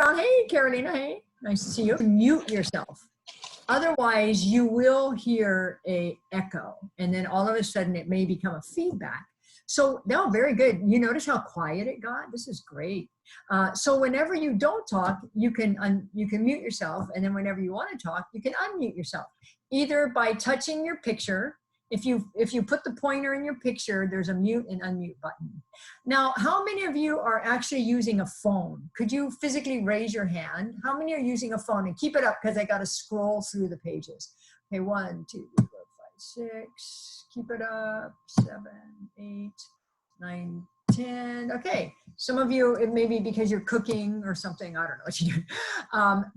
around. Hey, Carolina. Hey, nice to see you. Mute yourself. Otherwise, you will hear a echo, and then all of a sudden it may become a feedback. So, no, very good. You notice how quiet it got? This is great. So whenever you don't talk, you can mute yourself, and then whenever you want to talk, you can unmute yourself, either by touching your picture. If you put the pointer in your picture, there's a mute and unmute button. Now, how many of you are actually using a phone? Could you physically raise your hand? How many are using a phone? And keep it up, because I got to scroll through the pages. Okay, 1, 2, 3, 4, 5, 6. Keep it up. 7, 8, 9, 10. Okay, some of you, it may be because you're cooking or something. I don't know what you do.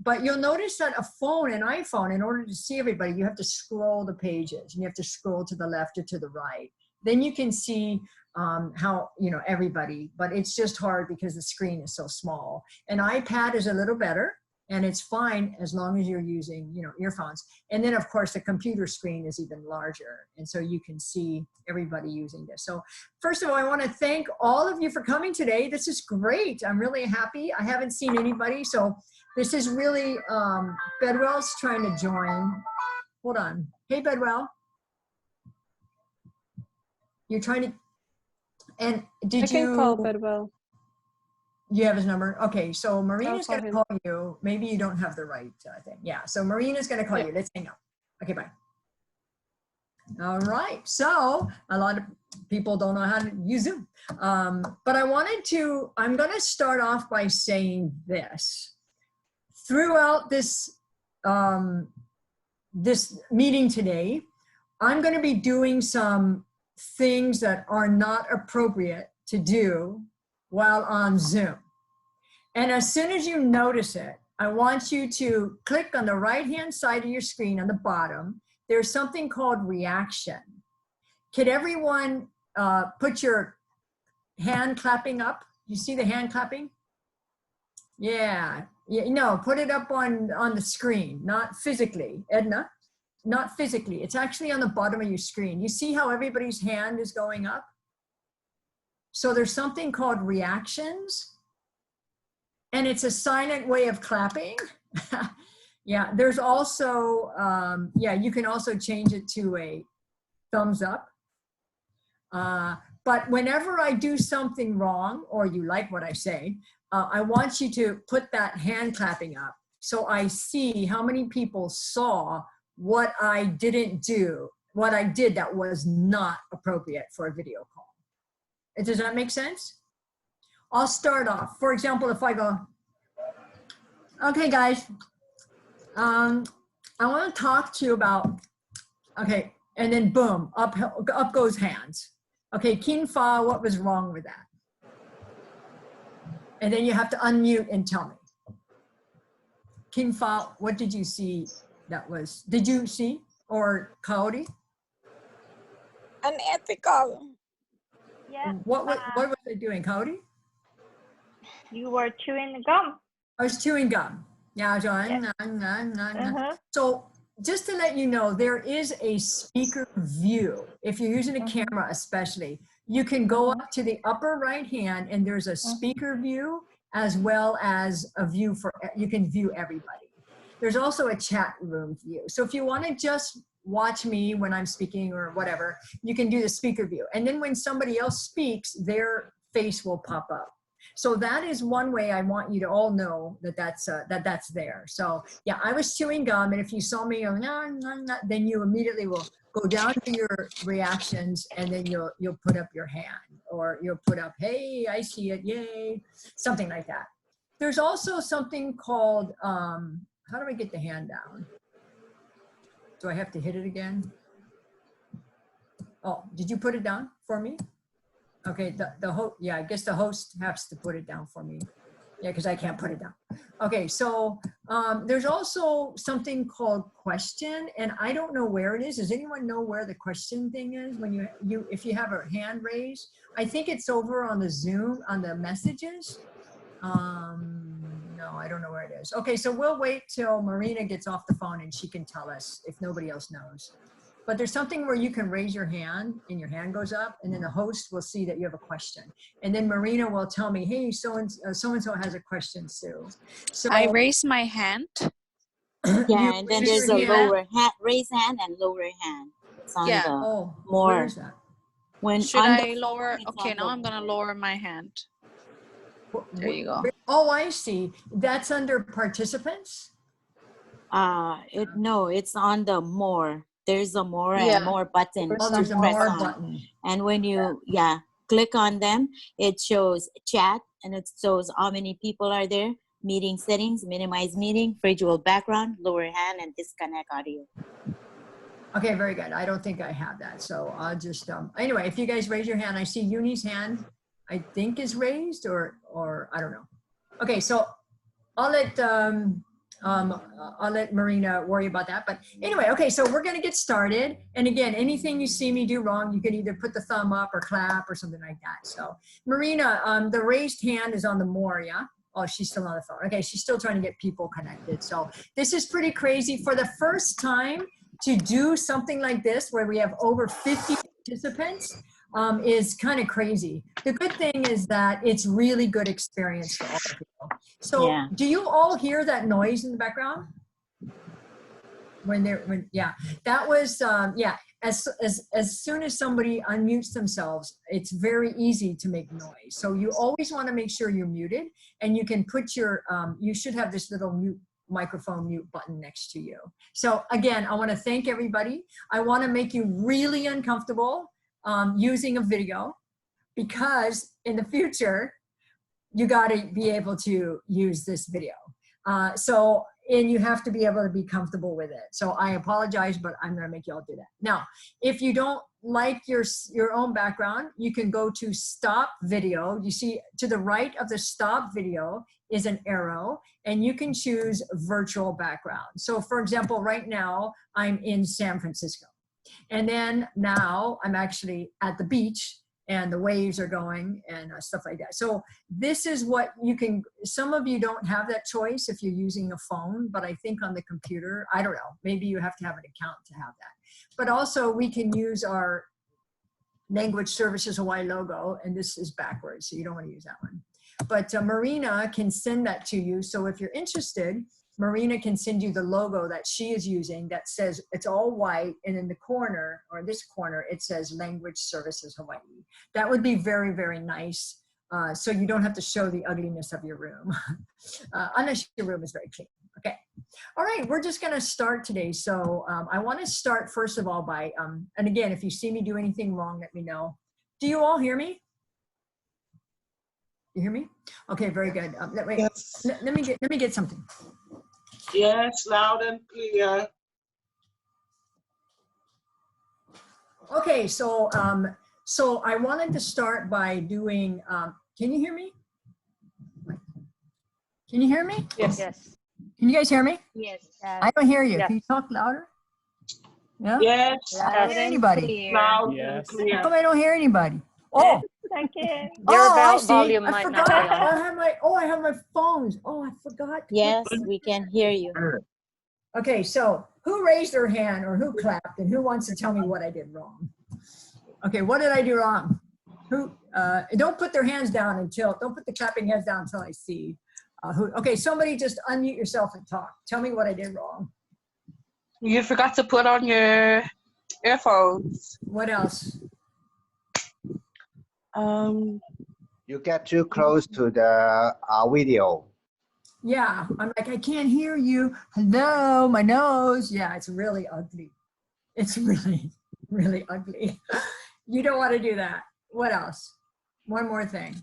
But you'll notice that a phone, an iPhone, in order to see everybody, you have to scroll the pages, and you have to scroll to the left or to the right. Then you can see how, everybody, but it's just hard because the screen is so small. An iPad is a little better, and it's fine as long as you're using, earphones. And then of course the computer screen is even larger, and so you can see everybody using this. So first of all, I want to thank all of you for coming today. This is great. I'm really happy. I haven't seen anybody, so this is really, Bedwell's trying to join. Hold on. Hey, Bedwell. You're trying to, and did you? I can call Bedwell. You have his number? Okay, so Marina's going to call you. Maybe you don't have the right thing. Yeah, so Marina's going to call you. Let's hang up. Okay, bye. All right, so a lot of people don't know how to use Zoom. But I'm going to start off by saying this. Throughout this, this meeting today, I'm going to be doing some things that are not appropriate to do while on Zoom. And as soon as you notice it, I want you to click on the right-hand side of your screen on the bottom. There's something called reaction. Could everyone put your hand clapping up? You see the hand clapping? Yeah. No, put it up on the screen, not physically. Edna, not physically. It's actually on the bottom of your screen. You see how everybody's hand is going up? So there's something called reactions, and it's a silent way of clapping. Yeah, there's also, you can also change it to a thumbs up. But whenever I do something wrong, or you like what I say, I want you to put that hand clapping up so I see how many people saw what I didn't do, what I did that was not appropriate for a video call. Does that make sense? I'll start off. For example, if I go, okay, guys, I want to talk to you about, okay, and then boom, up goes hands. Okay, Kin Fa, what was wrong with that? And then you have to unmute and tell me. Kin Fa, what did you see that was, did you see? Or Kaori? Unethical. Yeah. What was I doing, Cody? You were chewing the gum. I was chewing gum. Yeah, So just to let you know, there is a speaker view. If you're using a camera especially, you can go up to the upper right hand and there's a speaker view as well as a view for, you can view everybody. There's also a chat room view. So if you want to just watch me when I'm speaking or whatever, you can do the speaker view. And then when somebody else speaks, their face will pop up. So that is one way I want you to all know that that's there. So yeah, I was chewing gum, and if you saw me, then you immediately will go down to your reactions, and then you'll put up your hand, or you'll put up, hey, I see it, yay, something like that. There's also something called, how do I get the hand down? Do I have to hit it again? Oh, did you put it down for me? Okay, the host, yeah, I guess the host has to put it down for me. Yeah, because I can't put it down. Okay, so there's also something called question, and I don't know where it is. Does anyone know where the question thing is when if you have a hand raised? I think it's over on the Zoom, on the messages. No, I don't know where it is. Okay, so we'll wait till Marina gets off the phone and she can tell us if nobody else knows. But there's something where you can raise your hand and your hand goes up, and then the host will see that you have a question. And then Marina will tell me, hey, so-and-so has a question, Sue. So I raise my hand. Yeah, and then raise there's your a hand. lower hand, raise hand and lower hand. It's on Yeah. the Oh, more. where is that? When Should on the I lower? phone, it's Okay, on now the I'm gonna lower my hand. There you go. Oh, I see. That's under participants? No, it's on the more. There's a more Yeah. and more button Oh, to there's a press more on. button. And when you click on them, it shows chat and it shows how many people are there. Meeting settings, minimize meeting, visual background, lower hand, and disconnect audio. Okay, very good. I don't think I have that. So I'll just, anyway, if you guys raise your hand, I see Uni's hand, I think is raised or I don't know. Okay, so I'll let Marina worry about that. But anyway, okay, so we're gonna get started. And again, anything you see me do wrong, you can either put the thumb up or clap or something like that. So Marina, the raised hand is on the more, yeah? Oh, she's still on the phone. Okay, she's still trying to get people connected. So this is pretty crazy. For the first time to do something like this, where we have over 50 participants, is kind of crazy. The good thing is that it's really good experience for all of you. So do you all hear that noise in the background? That was, as soon as somebody unmutes themselves, it's very easy to make noise. So you always want to make sure you're muted, and you can put your, you should have this little microphone mute button next to you. So again, I want to thank everybody. I want to make you really uncomfortable using a video, because in the future, you got to be able to use this video. And you have to be able to be comfortable with it. So I apologize, but I'm gonna make you all do that. Now, if you don't like your own background, you can go to stop video. You see to the right of the stop video is an arrow, and you can choose virtual background. So for example, right now I'm in San Francisco. And then now I'm actually at the beach, and the waves are going and stuff like that. So this is what you can, some of you don't have that choice if you're using a phone, but I think on the computer, I don't know, maybe you have to have an account to have that. But also we can use our Language Services Hawaii logo, and this is backwards, so you don't want to use that one. But Marina can send that to you. So if you're interested, Marina can send you the logo that she is using that says, it's all white, and in the corner, or this corner, it says Language Services Hawaii. That would be very, very nice. So you don't have to show the ugliness of your room, unless your room is very clean. Okay. All right, we're just gonna start today. So I wanna start first of all by, and again, if you see me do anything wrong, let me know. Do you all hear me? You hear me? Okay, very good. Let me get something. Yes, loud and clear. Okay, so so I wanted to start by doing. Can you hear me? Can you hear me? Yes. Yes. Can you guys hear me? Yes. I don't hear you. Yes. Can you talk louder? Yeah. Yes, I don't hear anybody. loud Yes. and clear. How come I don't hear anybody? Oh. Thank you. I see. volume I might forgot. not be on. I have my phones. Oh, I forgot. Yes, we can hear you. Okay, so who raised their hand or who clapped, and who wants to tell me what I did wrong? Okay, what did I do wrong? Who? Don't put their hands down until, don't put the clapping hands down until I see who. Okay, somebody just unmute yourself and talk. Tell me what I did wrong. You forgot to put on your earphones. What else? You get too close to the video. Yeah, I'm like, I can't hear you. Hello, my nose. Yeah, it's really ugly. It's really, really ugly. You don't want to do that. What else? One more thing.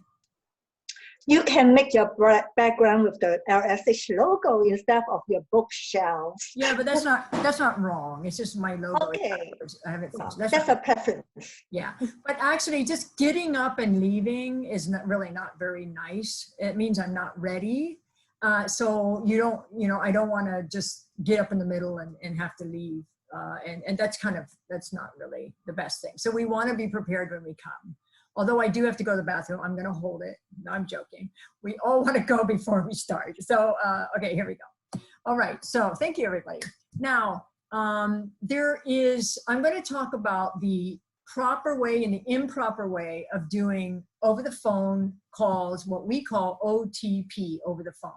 You can make your background with the LSH logo instead of your bookshelf. Yeah, but that's not wrong. It's just my logo. Okay. I haven't finished. That's a preference. Yeah, but actually just getting up and leaving is not very nice. It means I'm not ready. So I don't want to just get up in the middle and have to leave. And that's not really the best thing. So we want to be prepared when we come. Although I do have to go to the bathroom, I'm going to hold it. No, I'm joking. We all want to go before we start. So, okay, here we go. All right. So thank you, everybody. Now, I'm going to talk about the proper way and the improper way of doing over the phone calls, what we call OTP, over the phone.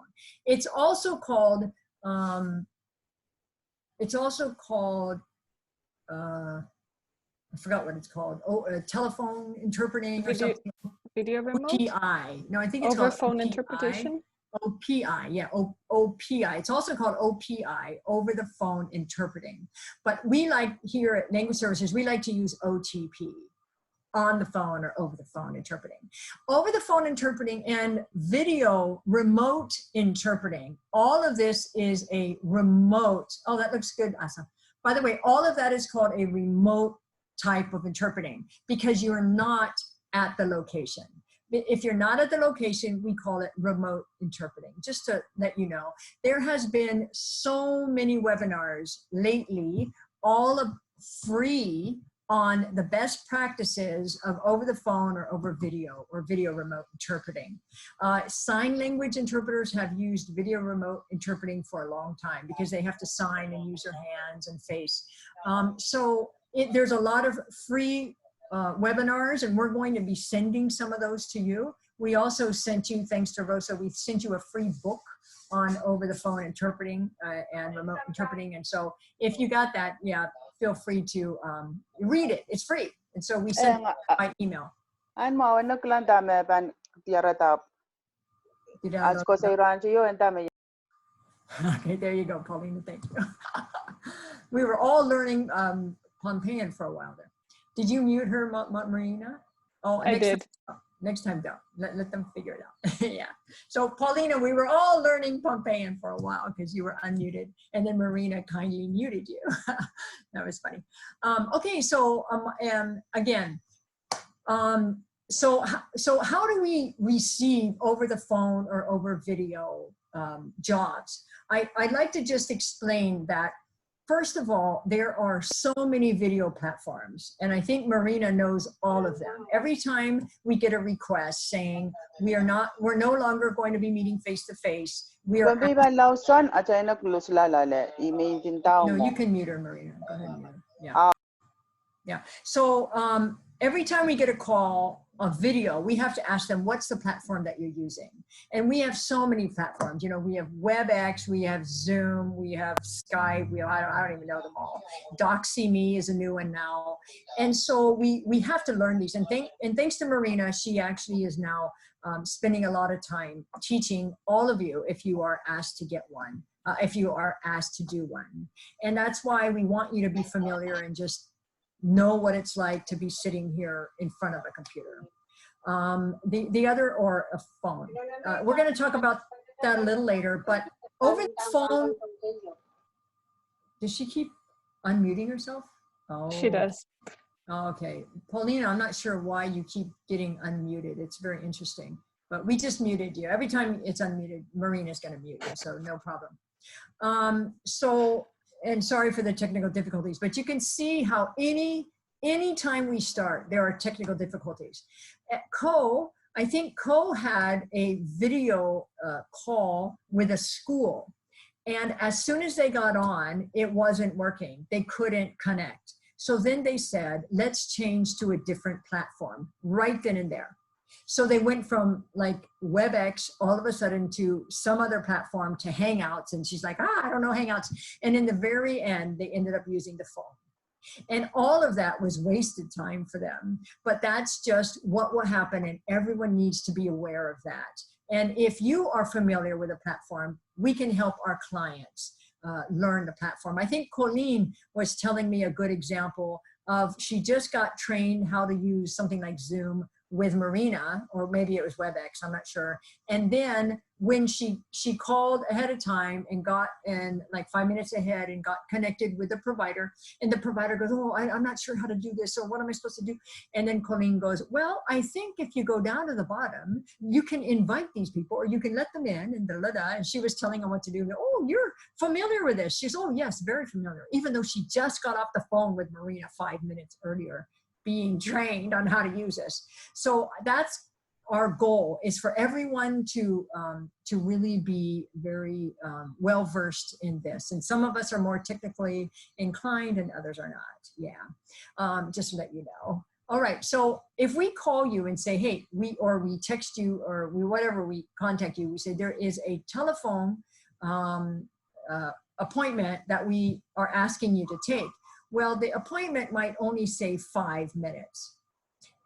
It's also called, I forgot what it's called. Telephone interpreting or something. Video remote? OPI. No, I think it's Over called phone OPI. interpretation? OPI, yeah, OPI. It's also called OPI, over the phone interpreting. But we like here at Language Services, we like to use OTP, on the phone or over the phone interpreting. Over the phone interpreting and video remote interpreting. All of this is a remote. Oh, that looks good, Asa. By the way, all of that is called a remote type of interpreting because you're not at the location. If you're not at the location, we call it remote interpreting. Just to let you know, there has been so many webinars lately, all of free, on the best practices of over the phone or over video or video remote interpreting. Sign language interpreters have used video remote interpreting for a long time because they have to sign and use their hands and face. There's a lot of free webinars, and we're going to be sending some of those to you. We also sent you, thanks to Rosa, we sent you a free book on over the phone interpreting and remote interpreting. And so if you got that, yeah, feel free to read it. It's free. And so we sent it by email. Anh mau anh nuk lang dame ban tiara tap. As ko sa Iran yo and dame. Okay, there you go, Paulina. Thank you. We were all learning Pompeian for a while there. Did you mute her, Marina? Oh, I did. Next time, don't. Let them figure it out. Yeah. So, Paulina, we were all learning Pompeian for a while because you were unmuted, and then Marina kindly muted you. That was funny. Okay, so again, so how do we receive over the phone or over video jobs? I'd like to just explain that. First of all, there are so many video platforms, and I think Marina knows all of them. Every time we get a request saying we're no longer going to be meeting face to face, we are. No, you can mute her, Marina. Go ahead and mute her. Yeah. Yeah. So every time we get a call, a video, we have to ask them, what's the platform that you're using? And we have so many platforms. You know, we have WebEx, we have Zoom, we have Skype, I don't even know them all. DoxyMe is a new one now. And so we have to learn these. And thanks to Marina, she actually is now spending a lot of time teaching all of you if you are asked to get one, if you are asked to do one. And that's why we want you to be familiar and just know what it's like to be sitting here in front of a computer. The other, or a phone. We're going to talk about that a little later, but over the phone, does she keep unmuting herself? Oh, she does. Okay. Paulina, I'm not sure why you keep getting unmuted. It's very interesting, but we just muted you. Every time it's unmuted, Marina's going to mute you, so no problem. And sorry for the technical difficulties, but you can see how any time we start, there are technical difficulties. At I think Co had a video call with a school, and as soon as they got on, it wasn't working. They couldn't connect. So then they said, let's change to a different platform right then and there. So they went from like WebEx all of a sudden to some other platform to Hangouts. And she's like, I don't know Hangouts. And in the very end, they ended up using the phone. And all of that was wasted time for them. But that's just what will happen. And everyone needs to be aware of that. And if you are familiar with a platform, we can help our clients learn the platform. I think Colleen was telling me a good example of, she just got trained how to use something like Zoom with Marina, or maybe it was WebEx, I'm not sure. And then when she called ahead of time and got in like 5 minutes ahead and got connected with the provider, and the provider goes, oh, I'm not sure how to do this, so what am I supposed to do? And then Colleen goes, well, I think if you go down to the bottom, you can invite these people, or you can let them in, and da-da-da. And she was telling him what to do. Oh, you're familiar with this. She's, oh yes, very familiar, even though she just got off the phone with Marina 5 minutes earlier, being trained on how to use this. So that's our goal is for everyone to really be very well versed in this. And some of us are more technically inclined and others are not. Yeah, just to let you know. All right, so if we call you and say, hey, we text you or whatever, we contact you, we say there is a telephone appointment that we are asking you to take. Well, the appointment might only say 5 minutes.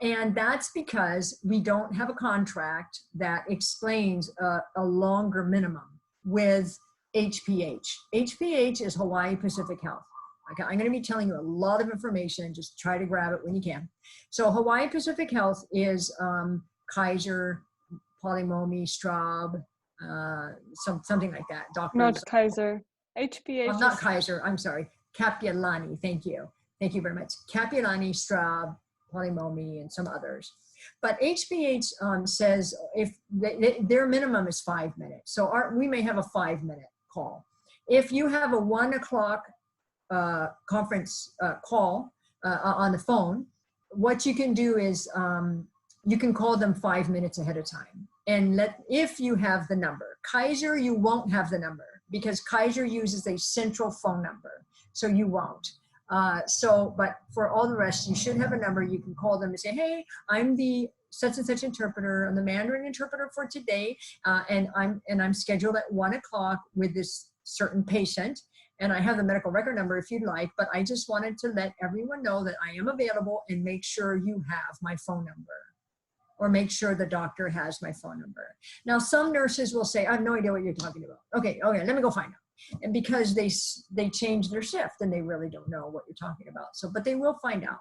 And that's because we don't have a contract that explains a longer minimum with HPH. HPH is Hawaii Pacific Health. Okay, I'm going to be telling you a lot of information. Just try to grab it when you can. So Hawaii Pacific Health is Kaiser, Polymomi, Straub, something like that. Doctors. Not Kaiser. HPH. Not Kaiser. I'm sorry. Kapiolani. Thank you. Thank you very much. Kapiolani, Straub, Polymomi, and some others. But HPH says if their minimum is 5 minutes. So we may have a 5-minute call. If you have a 1 o'clock conference call on the phone, what you can do is you can call them 5 minutes ahead of time. And if you have the number. Kaiser, you won't have the number because Kaiser uses a central phone number. So you won't. But for all the rest, you should have a number. You can call them and say, hey, I'm the such and such interpreter. I'm the Mandarin interpreter for today. And I'm scheduled at 1 o'clock with this certain patient. And I have the medical record number if you'd like, but I just wanted to let everyone know that I am available and make sure you have my phone number or make sure the doctor has my phone number. Now, some nurses will say, I have no idea what you're talking about. Okay, let me go find out. And because they change their shift and they really don't know what you're talking about. So, but they will find out.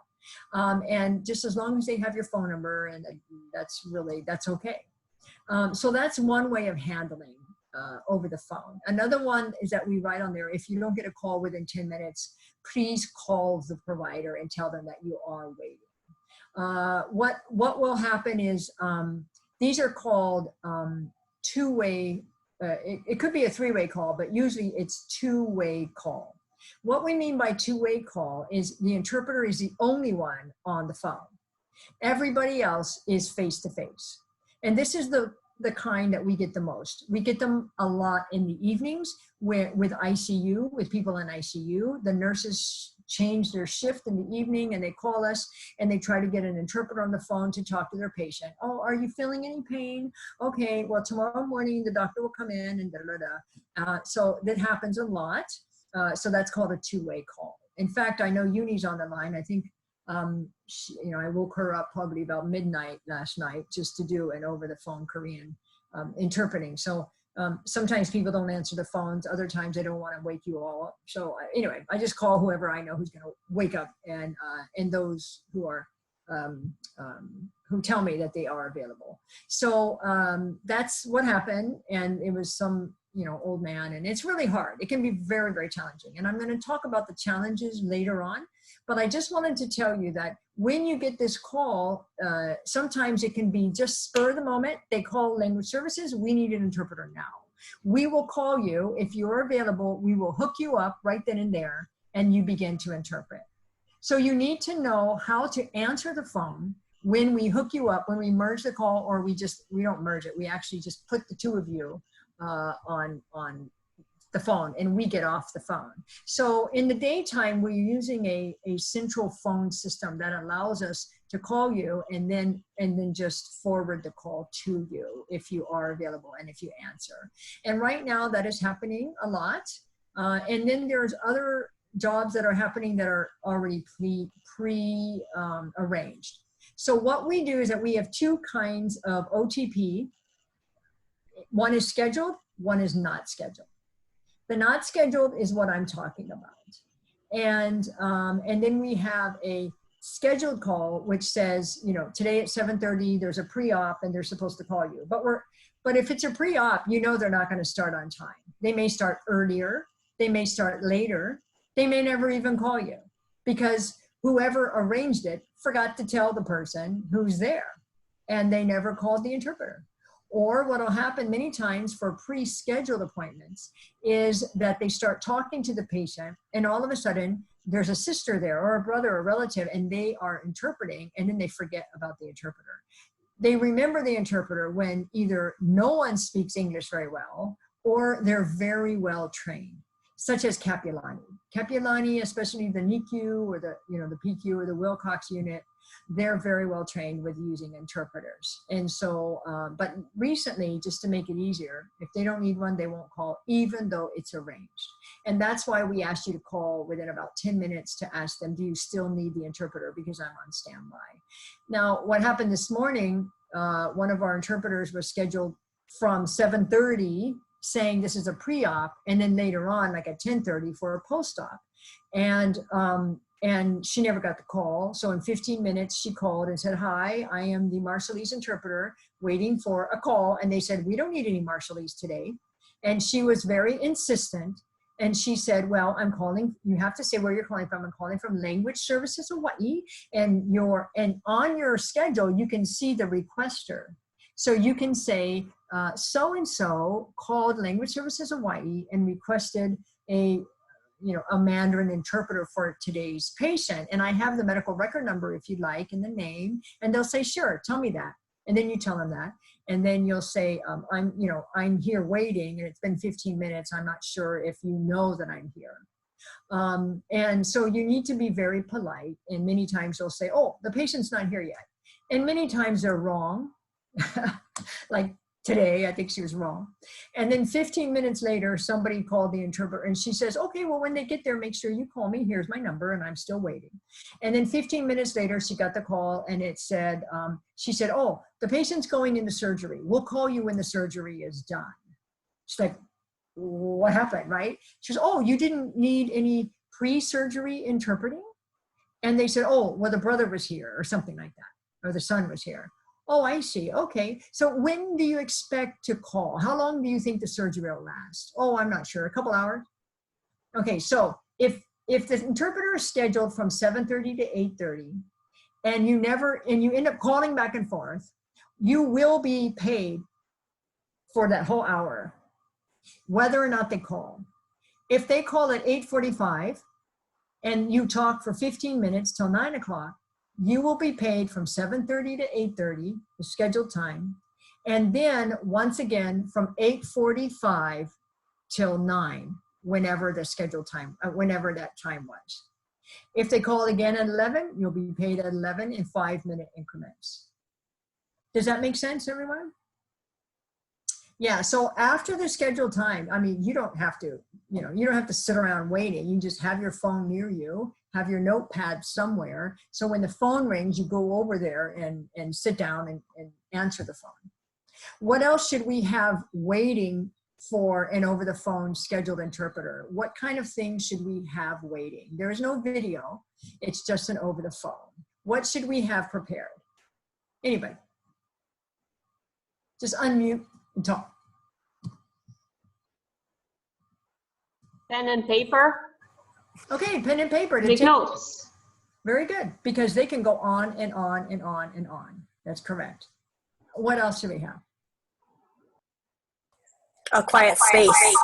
And just as long as they have your phone number, and that's okay. So that's one way of handling over the phone. Another one is that we write on there, if you don't get a call within 10 minutes, please call the provider and tell them that you are waiting. What will happen is these are called two-way, it could be a 3-way call, but usually it's 2-way call. What we mean by 2-way call is the interpreter is the only one on the phone. Everybody else is face-to-face. And this is the kind that we get the most. We get them a lot in the evenings with ICU, with people in ICU. The nurses change their shift in the evening and they call us and they try to get an interpreter on the phone to talk to their patient. Oh, are you feeling any pain? Okay, well, tomorrow morning the doctor will come in and da-da-da. So that happens a lot. So that's called a 2-way call. In fact, I know Uni's on the line. I think, I woke her up probably about midnight last night just to do an over-the-phone Korean interpreting. So sometimes people don't answer the phones. Other times they don't want to wake you all up. So anyway, I just call whoever I know who's going to wake up and those who are who tell me that they are available. So that's what happened. And it was some old man, and it's really hard. It can be very, very challenging. And I'm going to talk about the challenges later on, but I just wanted to tell you that when you get this call, sometimes it can be just spur of the moment. They call language services. We need an interpreter now. We will call you. If you're available, we will hook you up right then and there, and you begin to interpret. So you need to know how to answer the phone when we hook you up, when we merge the call, or we don't merge it. We actually just put the two of you on the phone and we get off the phone. So in the daytime, we're using a central phone system that allows us to call you and then just forward the call to you if you are available and if you answer. And right now that is happening a lot. And then there's other jobs that are happening that are already pre-arranged. So what we do is that we have two kinds of OTP. One is scheduled, one is not scheduled. The not scheduled is what I'm talking about. And then we have a scheduled call, which says, today at 7:30, there's a pre-op and they're supposed to call you. But if it's a pre-op, they're not going to start on time. They may start earlier. They may start later. They may never even call you because whoever arranged it forgot to tell the person who's there and they never called the interpreter. Or what will happen many times for pre-scheduled appointments is that they start talking to the patient and all of a sudden there's a sister there or a brother or a relative and they are interpreting and then they forget about the interpreter. they remember the interpreter when either no one speaks English very well or they're very well trained, such as Capilani. Capilani, especially the NICU or the, the PQ or the Wilcox unit, they're very well trained with using interpreters. And so, but recently, just to make it easier, if they don't need one, they won't call, even though it's arranged. And that's why we asked you to call within about 10 minutes to ask them, do you still need the interpreter? Because I'm on standby. Now, what happened this morning, one of our interpreters was scheduled from 7:30, saying this is a pre-op, and then later on, like at 10:30 for a post-op. And she never got the call. So in 15 minutes, she called and said, hi, I am the Marshallese interpreter waiting for a call. And they said, we don't need any Marshallese today. And she was very insistent. And she said, well, I'm calling, you have to say where you're calling from. I'm calling from Language Services Hawaii. And on your schedule, you can see the requester. So you can say, so-and-so called Language Services Hawaii and requested a Mandarin interpreter for today's patient. And I have the medical record number if you'd like, and the name, and they'll say, sure, tell me that. And then you tell them that. And then you'll say, I'm here waiting and it's been 15 minutes. I'm not sure if you know that I'm here. And so you need to be very polite. And many times they'll say, oh, the patient's not here yet. And many times they're wrong. Like today, I think she was wrong. And then 15 minutes later, somebody called the interpreter and she says, okay, well, when they get there, make sure you call me. Here's my number and I'm still waiting. And then 15 minutes later, she got the call and it said, she said, oh, the patient's going into surgery. We'll call you when the surgery is done. She's like, what happened, right? She says, oh, you didn't need any pre-surgery interpreting? And they said, oh, well, the brother was here or something like that, or the son was here. Oh, I see. Okay. So when do you expect to call? How long do you think the surgery will last? Oh, I'm not sure. A couple hours? Okay. So if the interpreter is scheduled from 7:30 to 8:30 and you end up calling back and forth, you will be paid for that whole hour, whether or not they call. If they call at 8:45 and you talk for 15 minutes till 9 o'clock, you will be paid from 7:30 to 8:30, the scheduled time. And then once again from 8:45 till 9, whenever the scheduled time, whenever that time was. If they call again at 11, you'll be paid at 11 in 5-minute increments. Does that make sense, everyone? Yeah, so after the scheduled time, I mean, you don't have to, you don't have to sit around waiting. You just have your phone near you, have your notepad somewhere. So when the phone rings, you go over there and sit down and answer the phone. What else should we have waiting for an over the phone scheduled interpreter? What kind of things should we have waiting? There is no video. It's just an over the phone. What should we have prepared? Anybody? Just unmute and talk. Pen and paper. Okay, pen and paper. To take notes. Very good, because they can go on and on and on and on. That's correct. What else do we have? A quiet space.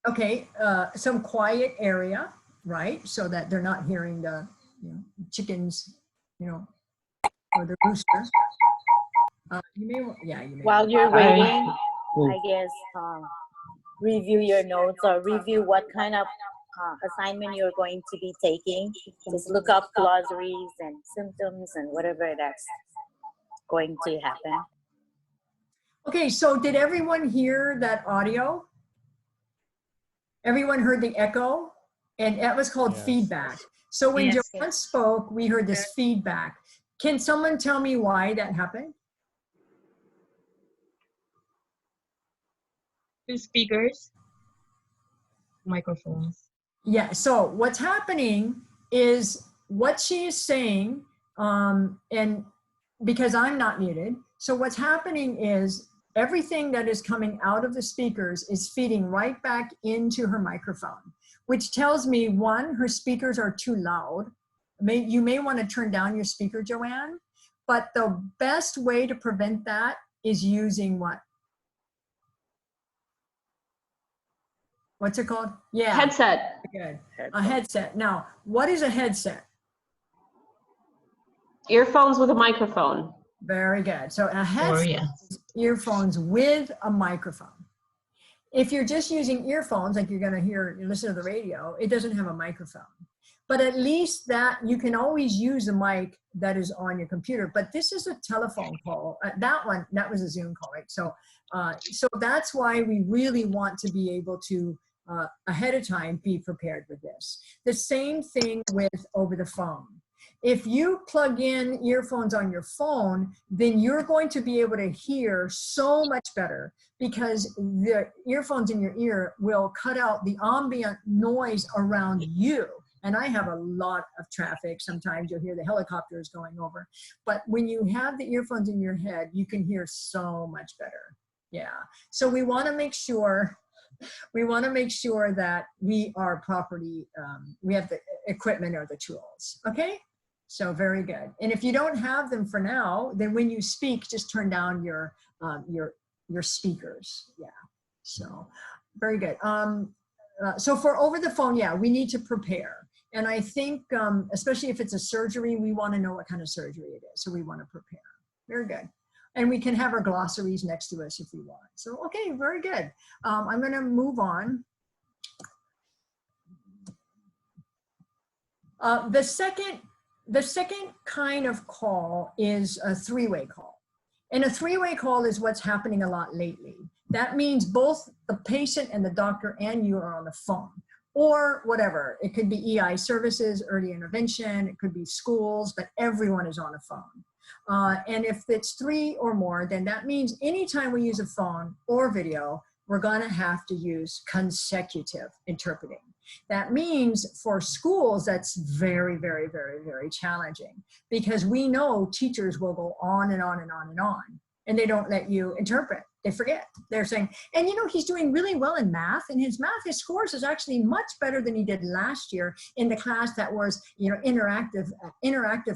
Okay, some quiet area, right? So that they're not hearing the chickens, or the rooster. You may. While you're waiting, I guess review your notes or review what kind of assignment you're going to be taking. Just look up glossaries and symptoms and whatever that's going to happen. Okay, so did everyone hear that audio? Everyone heard the echo? And that was called feedback. So when Joanne spoke, we heard this feedback. Can someone tell me why that happened? Two speakers, microphones. Yeah, so what's happening is what she is saying, and because I'm not muted, so what's happening is everything that is coming out of the speakers is feeding right back into her microphone, which tells me, one, her speakers are too loud. You may want to turn down your speaker, Joanne, but the best way to prevent that is using what? What's it called? Yeah. Headset. Good. A headset. Now, what is a headset? Earphones with a microphone. Very good. So a Or headset yeah. is earphones with a microphone. If you're just using earphones, like you're going to hear, you listen to the radio, it doesn't have a microphone. But at least that you can always use a mic that is on your computer. But this is a telephone call. That was a Zoom call, right? So, so that's why we really want to be able to, ahead of time, be prepared with this. The same thing with over the phone. If you plug in earphones on your phone, then you're going to be able to hear so much better, because the earphones in your ear will cut out the ambient noise around you. And I have a lot of traffic. Sometimes you'll hear the helicopters going over. But when you have the earphones in your head, you can hear so much better. Yeah. So we want to make sure that we are properly, we have the equipment or the tools. Okay. So very good. And if you don't have them for now, then when you speak, just turn down your speakers. Yeah. So very good. So for over the phone, yeah, we need to prepare. And I think, especially if it's a surgery, we want to know what kind of surgery it is. So we want to prepare. Very good. And we can have our glossaries next to us if we want. So, okay, very good. I'm going to move on. The second kind of call is a three-way call. And a three-way call is what's happening a lot lately. That means both the patient and the doctor and you are on the phone, or whatever. It could be EI services, early intervention, it could be schools, but everyone is on a phone. And if it's three or more, then that means anytime we use a phone or video, we're gonna have to use consecutive interpreting. That means for schools, that's very, very, very, very challenging, because we know teachers will go on and on and on and on, and they don't let you interpret. They forget. They're saying, and you know, he's doing really well in math, and his scores is actually much better than he did last year in the class that was, you know, interactive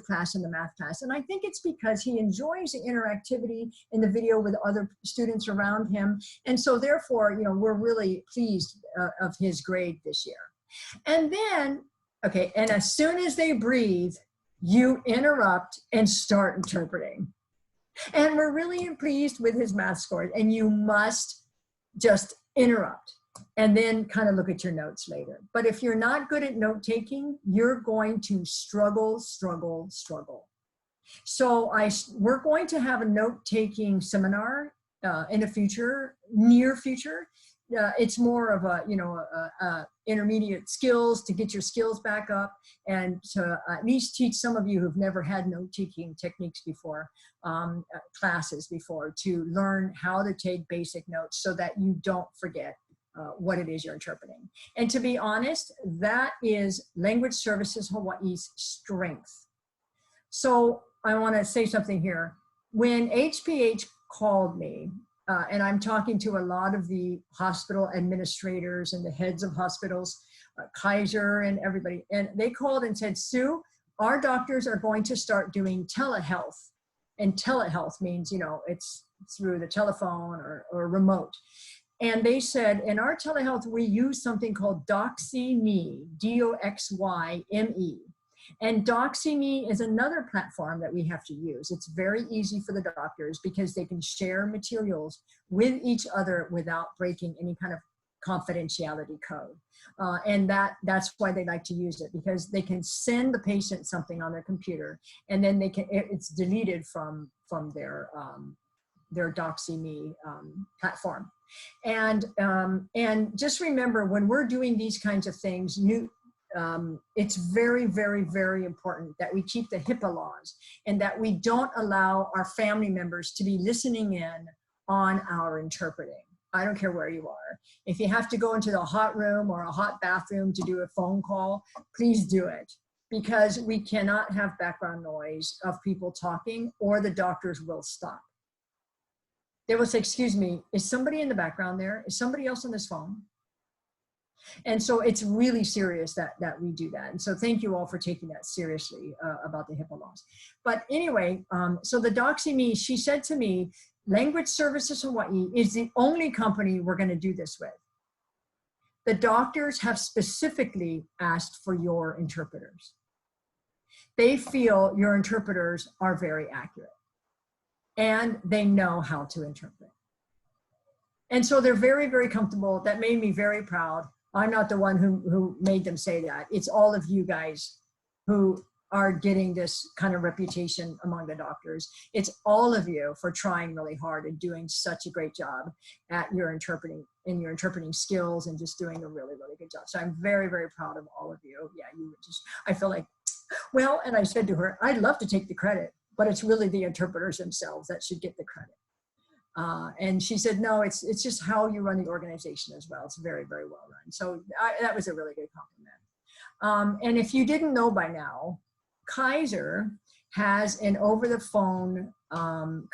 class in the math class. And I think it's because he enjoys the interactivity in the video with other students around him. And so therefore, you know, we're really pleased of his grade this year. And then, okay, and as soon as they breathe, you interrupt and start interpreting. And we're really pleased with his math scores, and you must just interrupt and then kind of look at your notes later. But if you're not good at note taking, you're going to struggle. So we're going to have a note taking seminar in the future, near future. It's more of a, you know, intermediate skills to get your skills back up, and to at least teach some of you who've never had note-taking techniques before, classes before, to learn how to take basic notes so that you don't forget what it is you're interpreting. And to be honest, that is Language Services Hawaii's strength. So I want to say something here. When HPH called me, and I'm talking to a lot of the hospital administrators and the heads of hospitals, Kaiser and everybody, and they called and said, Sue, our doctors are going to start doing telehealth. And telehealth means, you know, it's through the telephone or remote. And they said, in our telehealth, we use something called DoxyMe, D-O-X-Y-M-E. And DoxyMe is another platform that we have to use. It's very easy for the doctors because they can share materials with each other without breaking any kind of confidentiality code. And that's why they like to use it, because they can send the patient something on their computer, and then it's deleted from their DoxyMe platform. And just remember, when we're doing these kinds of things, it's very, very, very important that we keep the HIPAA laws, and that we don't allow our family members to be listening in on our interpreting. I don't care where you are. If you have to go into the hot room or a hot bathroom to do a phone call, please do it, because we cannot have background noise of people talking, or the doctors will stop. They will say, excuse me, is somebody in the background there? Is somebody else on this phone? And so it's really serious that we do that. And so thank you all for taking that seriously about the HIPAA laws. But anyway, so the DoxyMe, she said to me, Language Services Hawaii is the only company we're going to do this with. The doctors have specifically asked for your interpreters. They feel your interpreters are very accurate. and they know how to interpret. And so they're very, very comfortable. That made me very proud. I'm not the one who made them say that. It's all of you guys who are getting this kind of reputation among the doctors. It's all of you for trying really hard and doing such a great job at your interpreting skills and just doing a really, really good job. So I'm very, very proud of all of you. Yeah, you just, I feel like, well, and I said to her, I'd love to take the credit, but it's really the interpreters themselves that should get the credit. And she said, no, it's just how you run the organization as well. It's very, very well run. So that was a really good compliment. And if you didn't know by now, Kaiser has an over-the-phone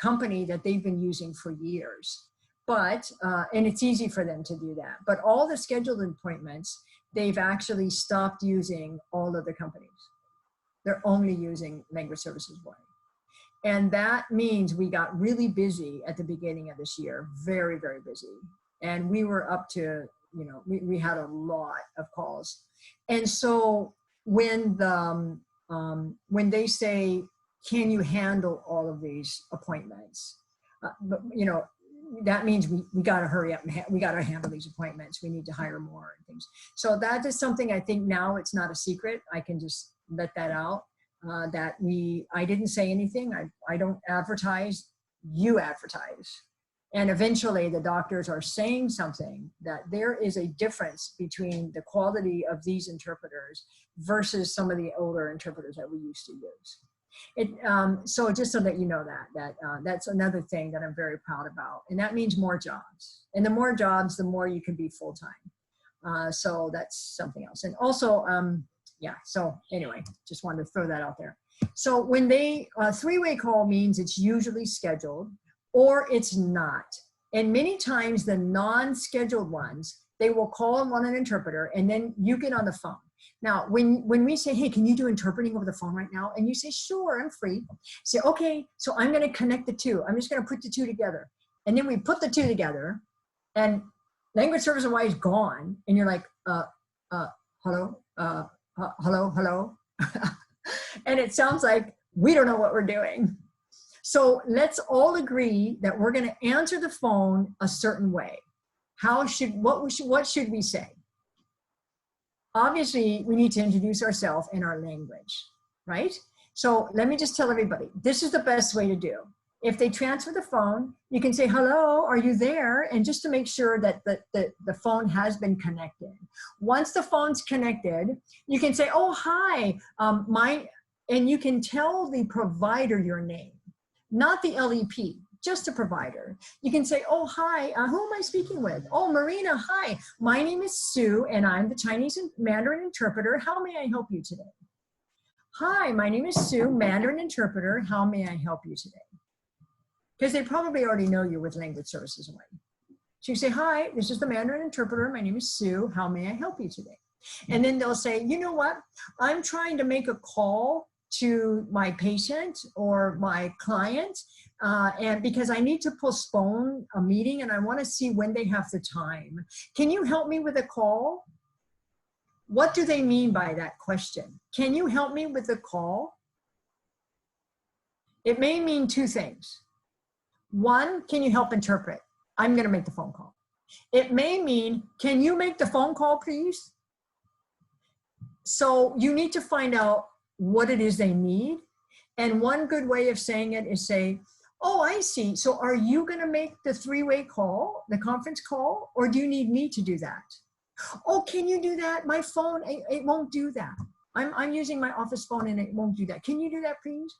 company that they've been using for years. But, and it's easy for them to do that. But all the scheduled appointments, they've actually stopped using all of the companies. They're only using Language Services Hawaii. And that means we got really busy at the beginning of this year, very, very busy. And we were up to, you know, we had a lot of calls. And so when they say, can you handle all of these appointments? You know, that means we got to hurry up and we got to handle these appointments. We need to hire more and things. So that is something I think now it's not a secret. I can just let that out. I didn't say anything. I don't advertise, you advertise. And eventually the doctors are saying something that there is a difference between the quality of these interpreters versus some of the older interpreters that we used to use. So just so that you know that's another thing that I'm very proud about. And that means more jobs. And the more jobs, the more you can be full-time. So that's something else. And also, yeah, so anyway, just wanted to throw that out there. So when three-way call means it's usually scheduled or it's not. And many times the non-scheduled ones, they will call and want an interpreter and then you get on the phone. Now, when we say, hey, can you do interpreting over the phone right now? And you say, sure, I'm free. Say, okay, so I'm gonna connect the two. I'm just gonna put the two together. And then we put the two together and Language Service Hawaii is gone. And you're like, hello? Hello. And it sounds like we don't know what we're doing. So let's all agree that we're going to answer the phone a certain way. What should we say? Obviously, we need to introduce ourselves in our language, right? So let me just tell everybody, this is the best way to do. If they transfer the phone, you can say, hello, are you there? And just to make sure that the phone has been connected. Once the phone's connected, you can say, oh, hi, and you can tell the provider your name, not the LEP, just a provider. You can say, oh, hi, who am I speaking with? Oh, Marina, hi, my name is Sue, and I'm the Chinese Mandarin interpreter. How may I help you today? Hi, my name is Sue, Mandarin interpreter. How may I help you today? Because they probably already know you with Language Services Hawaii. So you say, hi, this is the Mandarin interpreter. My name is Sue. How may I help you today? And then they'll say, you know what? I'm trying to make a call to my patient or my client, and because I need to postpone a meeting and I want to see when they have the time. Can you help me with a call? What do they mean by that question? Can you help me with a call? It may mean two things. One, can you help interpret? I'm going to make the phone call. It may mean, can you make the phone call, please? So you need to find out what it is they need. And one good way of saying it is say, oh, I see. So are you going to make the three-way call, the conference call, or do you need me to do that? Oh, can you do that? My phone, it won't do that. I'm using my office phone and it won't do that. Can you do that, please?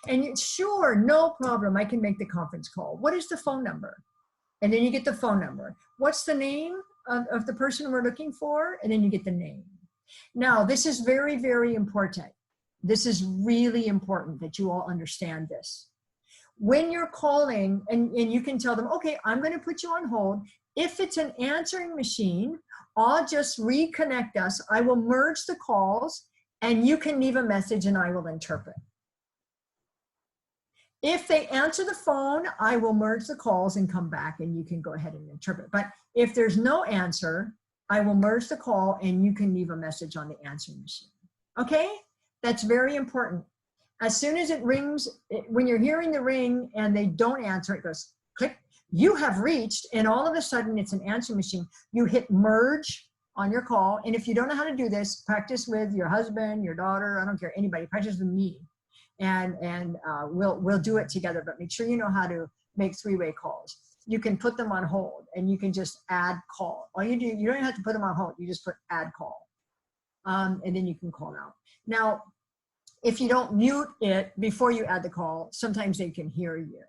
And sure, no problem, I can make the conference call. What is the phone number? And then you get the phone number. What's the name of the person we're looking for? And then you get the name. Now, this is very, very important. This is really important that you all understand this. When you're calling, and you can tell them, okay, I'm going to put you on hold. If it's an answering machine, I'll just reconnect us. I will merge the calls, and you can leave a message, and I will interpret. If they answer the phone, I will merge the calls and come back and you can go ahead and interpret. But if there's no answer, I will merge the call and you can leave a message on the answering machine. Okay? That's very important. As soon as it rings, when you're hearing the ring and they don't answer, it goes click. You have reached, and all of a sudden it's an answering machine. You hit merge on your call. And if you don't know how to do this, practice with your husband, your daughter, I don't care, anybody, practice with me. And we'll do it together, but make sure you know how to make three-way calls. You can put them on hold and you can just add call. All you do, you don't even have to put them on hold. You just put add call. And then you can call out. Now, if you don't mute it before you add the call, sometimes they can hear you.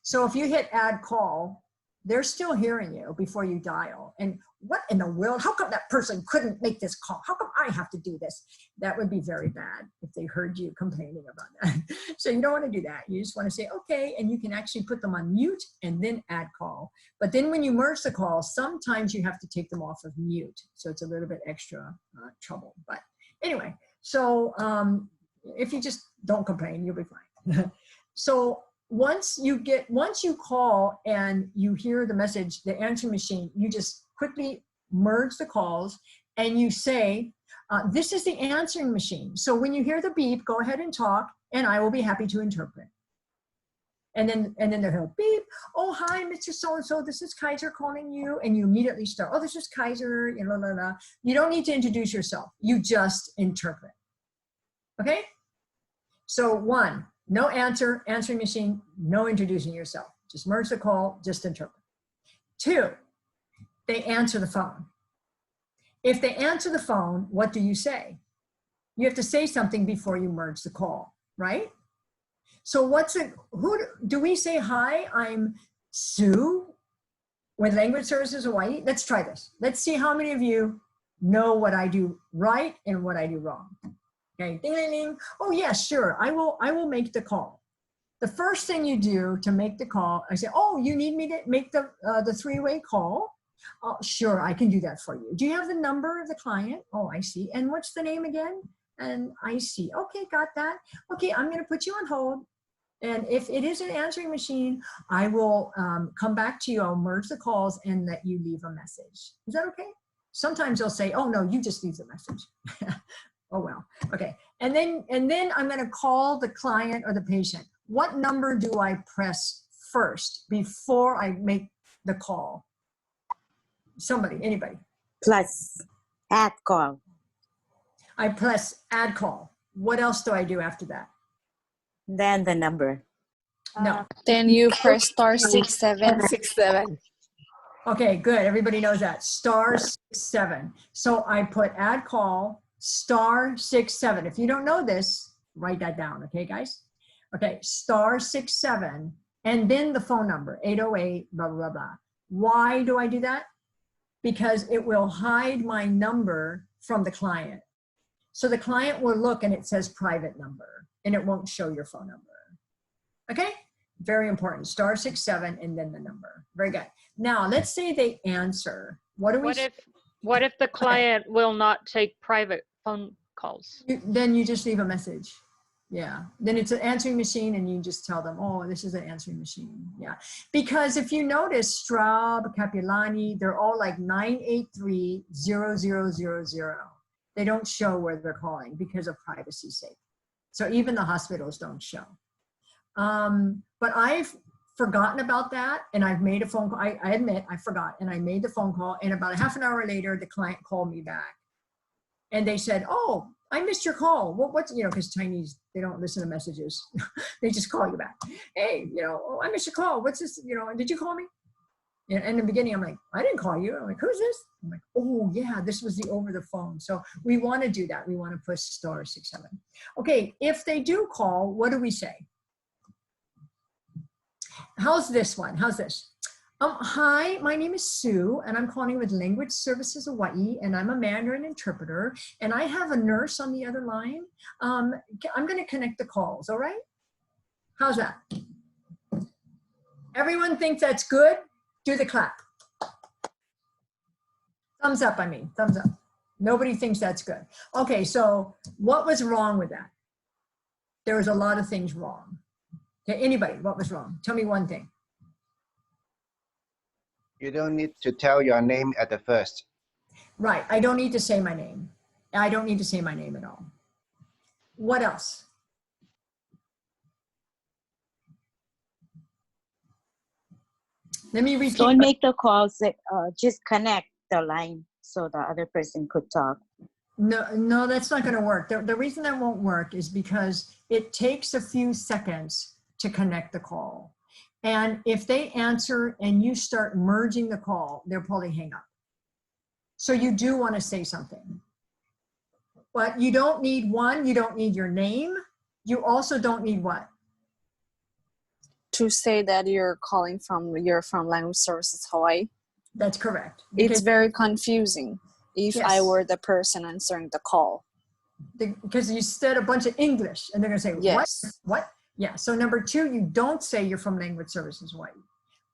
So if you hit add call, they're still hearing you before you dial. And what in the world, how come that person couldn't make this call? How come I have to do this? That would be very bad if they heard you complaining about that. So you don't want to do that. You just want to say, okay, and you can actually put them on mute and then add call. But then when you merge the call, sometimes you have to take them off of mute. So it's a little bit extra trouble. But anyway, so if you just don't complain, you'll be fine. So once you call and you hear the message, the answering machine, you just quickly merge the calls and you say, this is the answering machine. So when you hear the beep, go ahead and talk and I will be happy to interpret. And then they'll go beep. Oh, hi, Mr. So-and-so, this is Kaiser calling you. And you immediately start, oh, this is Kaiser, blah, blah, blah. You don't need to introduce yourself. You just interpret. Okay? So 1, no answering machine, no introducing yourself. Just merge the call, just interpret. 2, they answer the phone. If they answer the phone, what do you say? You have to say something before you merge the call, right? So who do we say, hi, I'm Sue with Language Services Hawaii? Let's try this. Let's see how many of you know what I do right and what I do wrong. Okay, ding, ding, ding. Oh yeah, sure, I will make the call. The first thing you do to make the call, I say, oh, you need me to make the three-way call? Oh, sure, I can do that for you. Do you have the number of the client? Oh, I see. And what's the name again? And I see. Okay, got that. Okay, I'm going to put you on hold. And if it is an answering machine, I will come back to you. I'll merge the calls and let you leave a message. Is that okay? Sometimes they'll say, oh, no, you just leave the message. Oh, well, okay. And then I'm going to call the client or the patient. What number do I press first before I make the call? Somebody, anybody. Plus add call. I press add call. What else do I do after that? Then the number. No. Then you press star 67. 67. Okay, good. Everybody knows that. Star 67. So I put add call, star 67. If you don't know this, write that down. Okay, guys? Okay, star 67. And then the phone number, 808, blah, blah, blah. Why do I do that? Because it will hide my number from the client. So the client will look and it says private number and it won't show your phone number. Okay? Very important. Star 67 and then the number. Very good. Now let's say they answer. What if the client will not take private phone calls? Then you just leave a message. Yeah. Then it's an answering machine and you just tell them, oh, this is an answering machine. Yeah. Because if you notice Straub, Capilani, they're all like 983-0000. They don't show where they're calling because of privacy's sake. So even the hospitals don't show. But I've forgotten about that and I've made a phone call. I admit I forgot and I made the phone call and about a half an hour later, the client called me back and they said, oh, I missed your call. What's, because Chinese, they don't listen to messages. They just call you back. Hey, oh, I missed your call. What's this? Did you call me? And in the beginning, I'm like, I didn't call you. I'm like, who's this? I'm like, oh yeah, this was the over the phone. So we want to do that. We want to push star 67. Okay, if they do call, what do we say? How's this one? How's this? Hi, my name is Sue, and I'm calling with Language Services Hawaii, and I'm a Mandarin interpreter, and I have a nurse on the other line. I'm going to connect the calls, all right? How's that? Everyone thinks that's good? Do the clap. Thumbs up, thumbs up. Nobody thinks that's good. Okay, so what was wrong with that? There was a lot of things wrong. Okay, anybody, what was wrong? Tell me one thing. You don't need to tell your name at the first. Right, I don't need to say my name. I don't need to say my name at all. What else? Let me repeat. Don't make the calls, just connect the line so the other person could talk. No, that's not going to work. The reason that won't work is because it takes a few seconds to connect the call. And if they answer and you start merging the call, they'll probably hang up. So you do want to say something. But you don't need you don't need your name. You also don't need what? To say that you're from Language Services Hawaii. That's correct. It's very confusing if Yes. I were the person answering the call. Because you said a bunch of English and they're going to say, Yes. What? Yeah. So number 2, you don't say you're from Language Services Hawaii.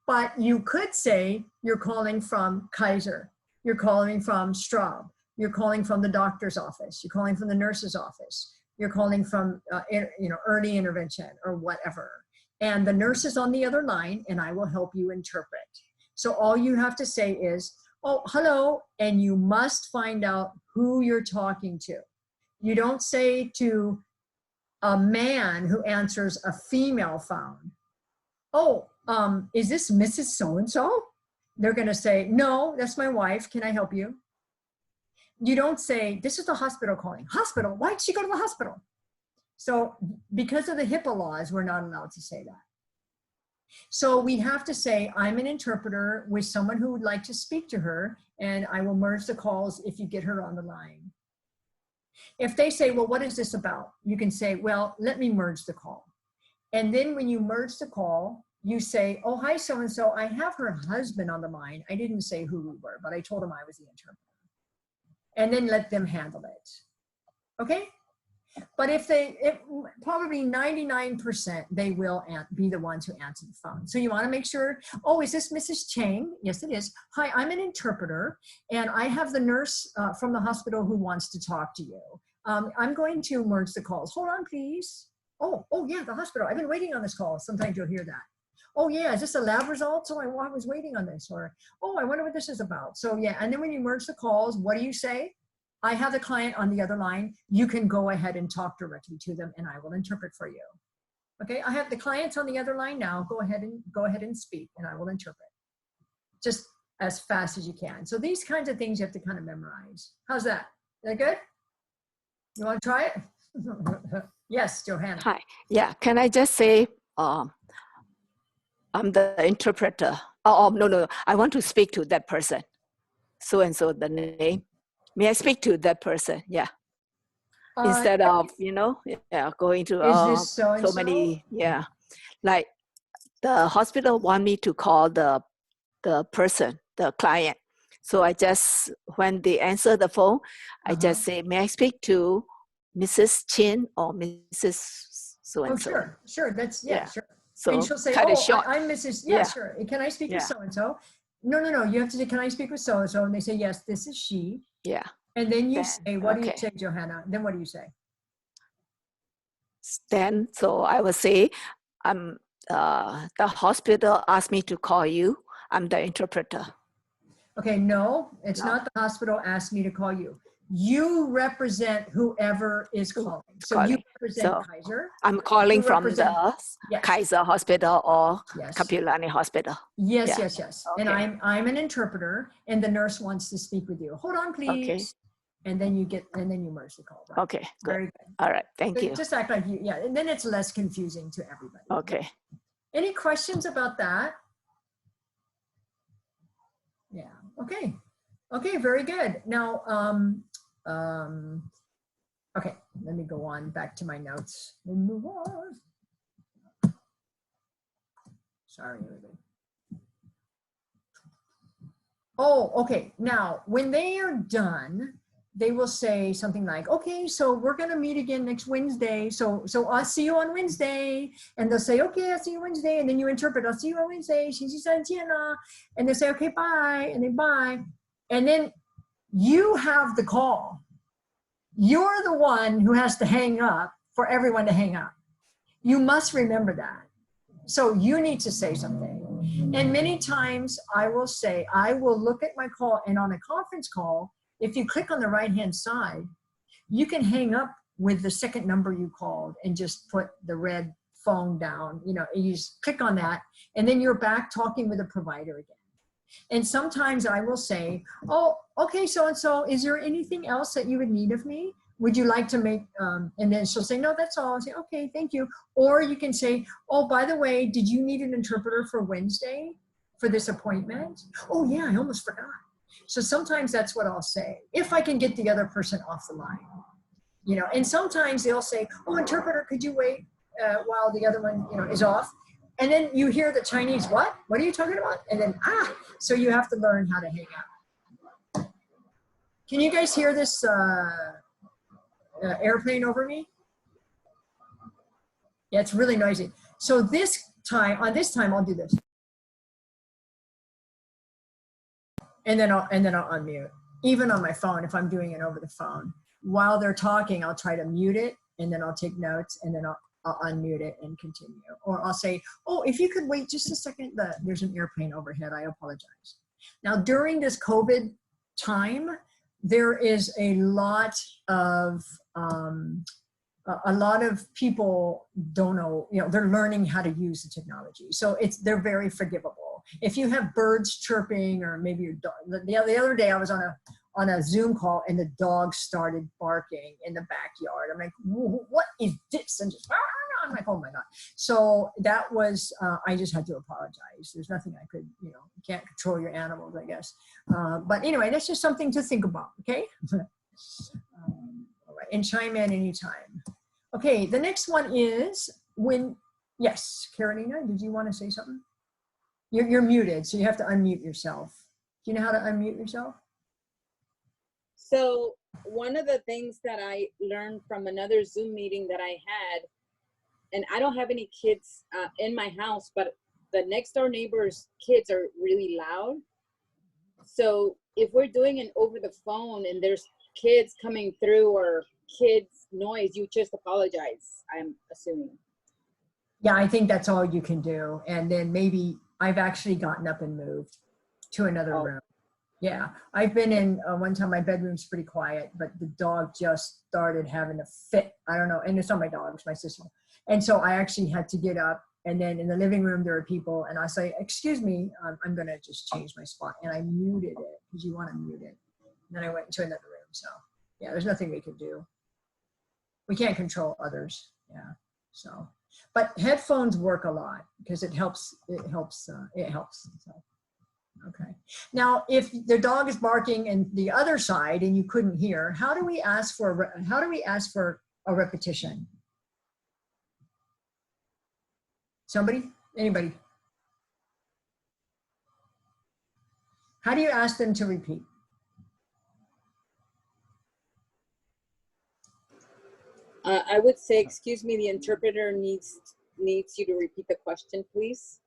But you could say you're calling from Kaiser. You're calling from Straub. You're calling from the doctor's office. You're calling from the nurse's office. You're calling from early intervention or whatever. And the nurse is on the other line and I will help you interpret. So all you have to say is, oh, hello, and you must find out who you're talking to. You don't say to a man who answers a female phone, oh, is this Mrs. So-and-so? They're going to say, no, that's my wife. Can I help you? You don't say, this is the hospital calling. Hospital? Why did she go to the hospital? So because of the HIPAA laws, we're not allowed to say that. So we have to say, I'm an interpreter with someone who would like to speak to her, and I will merge the calls if you get her on the line. If they say, well, what is this about? You can say, well, let me merge the call. And then when you merge the call, you say, oh, hi, so-and-so, I have her husband on the line. I didn't say who we were, but I told him I was the interpreter. And then let them handle it. Okay? But if probably 99%, they will be the ones who answer the phone. So you want to make sure, oh, is this Mrs. Chang? Yes, it is. Hi, I'm an interpreter, and I have the nurse from the hospital who wants to talk to you. I'm going to merge the calls. Hold on, please. Oh, yeah, the hospital. I've been waiting on this call. Sometimes you'll hear that. Oh, yeah, is this a lab result? So I was waiting on this. Or, oh, I wonder what this is about. So, yeah, and then when you merge the calls, what do you say? I have the client on the other line. You can go ahead and talk directly to them and I will interpret for you. Okay, I have the clients on the other line now. Go ahead and speak and I will interpret. Just as fast as you can. So these kinds of things you have to kind of memorize. How's that? Is that good? You want to try it? Yes, Johanna. Hi. Yeah, can I just say, I'm the interpreter. No. I want to speak to that person. So-and-so the name. May I speak to that person? Yeah. Instead of, going to so many, like the hospital want me to call the person, the client. So I just, when they answer the phone, I just say, may I speak to Mrs. Chin or Mrs. So-and-so? Oh, sure. That's, sure. So and she'll say, I'm Mrs. Sure. Can I speak with so-and-so? No. You have to say, can I speak with so-and-so? And they say, yes, this is she. Yeah. And then you say, what do you say, Johanna? Then what do you say? Then, so I will say, the hospital asked me to call you. I'm the interpreter. Okay, no, it's not the hospital asked me to call you. You represent whoever is calling. So you represent Kaiser. I'm calling from the Kaiser Hospital or Kapilani Hospital. Yes. Okay. And I'm an interpreter, and the nurse wants to speak with you. Hold on, please. Okay. And then you merge the call. Right? Okay. Good. Very good. All right. Thank you. Just act like you. Yeah, and then it's less confusing to everybody. Okay. Any questions about that? Yeah. Okay. Okay. Very good. Now, okay. Let me go on back to my notes. Move on. Sorry, everybody. Oh, okay. Now, when they are done, they will say something like, okay, so we're going to meet again next Wednesday. So I'll see you on Wednesday. And they'll say, okay, I'll see you Wednesday. And then you interpret, I'll see you on Wednesday. And they say, okay, bye. And they bye. And then you have the call. You're the one who has to hang up for everyone to hang up. You must remember that. So you need to say something. And many times I will look at my call, and on a conference call, if you click on the right-hand side, you can hang up with the second number you called and just put the red phone down, you know, you just click on that, and then you're back talking with the provider again. And sometimes I will say, oh, okay, so-and-so, is there anything else that you would need of me? Would you like to make, and then she'll say, no, that's all. I'll say, okay, thank you. Or you can say, oh, by the way, did you need an interpreter for Wednesday for this appointment? Oh yeah, I almost forgot. So sometimes that's what I'll say, if I can get the other person off the line, you know. And sometimes they'll say, oh, interpreter, could you wait while the other one, you know, is off? And then you hear the Chinese, what are you talking about? And then, so you have to learn how to hang up. Can you guys hear this airplane over me? Yeah, it's really noisy. So this time, I'll do this. And then I'll unmute. Even on my phone, if I'm doing it over the phone. While they're talking, I'll try to mute it, and then I'll take notes, and then I'll unmute it and continue. Or I'll say, oh, if you could wait just a second, there's an airplane overhead, I apologize. Now, during this COVID time, there is a lot of people don't know, you know, they're learning how to use the technology. So they're very forgivable. If you have birds chirping, or maybe your dog, the other day I was on a Zoom call and the dog started barking in the backyard. I'm like, what is this? And just, I'm like, oh my God. So that was, I just had to apologize. There's nothing I could, you know, you can't control your animals, I guess. But anyway, that's just something to think about, okay? All right, and chime in anytime. Okay, the next one is yes, Carolina, did you want to say something? You're muted, so you have to unmute yourself. Do you know how to unmute yourself? So one of the things that I learned from another Zoom meeting that I had, and I don't have any kids in my house, but the next door neighbor's kids are really loud. So if we're doing it over the phone and there's kids coming through or kids noise, you just apologize, I'm assuming. Yeah, I think that's all you can do. And then maybe I've actually gotten up and moved to another room. Yeah, I've been in one time, my bedroom's pretty quiet, but the dog just started having a fit. I don't know. And it's not my dog, it's my sister. And so I actually had to get up, and then in the living room, there are people, and I say, excuse me, I'm going to just change my spot. And I muted it because you want to mute it. And then I went into another room. So yeah, there's nothing we can do. We can't control others. Yeah. So, but headphones work a lot because it helps. So. Okay. Now, if the dog is barking in the other side and you couldn't hear, how do we ask for a repetition? Somebody? Anybody? How do you ask them to repeat? I would say, excuse me, the interpreter needs you to repeat the question, please.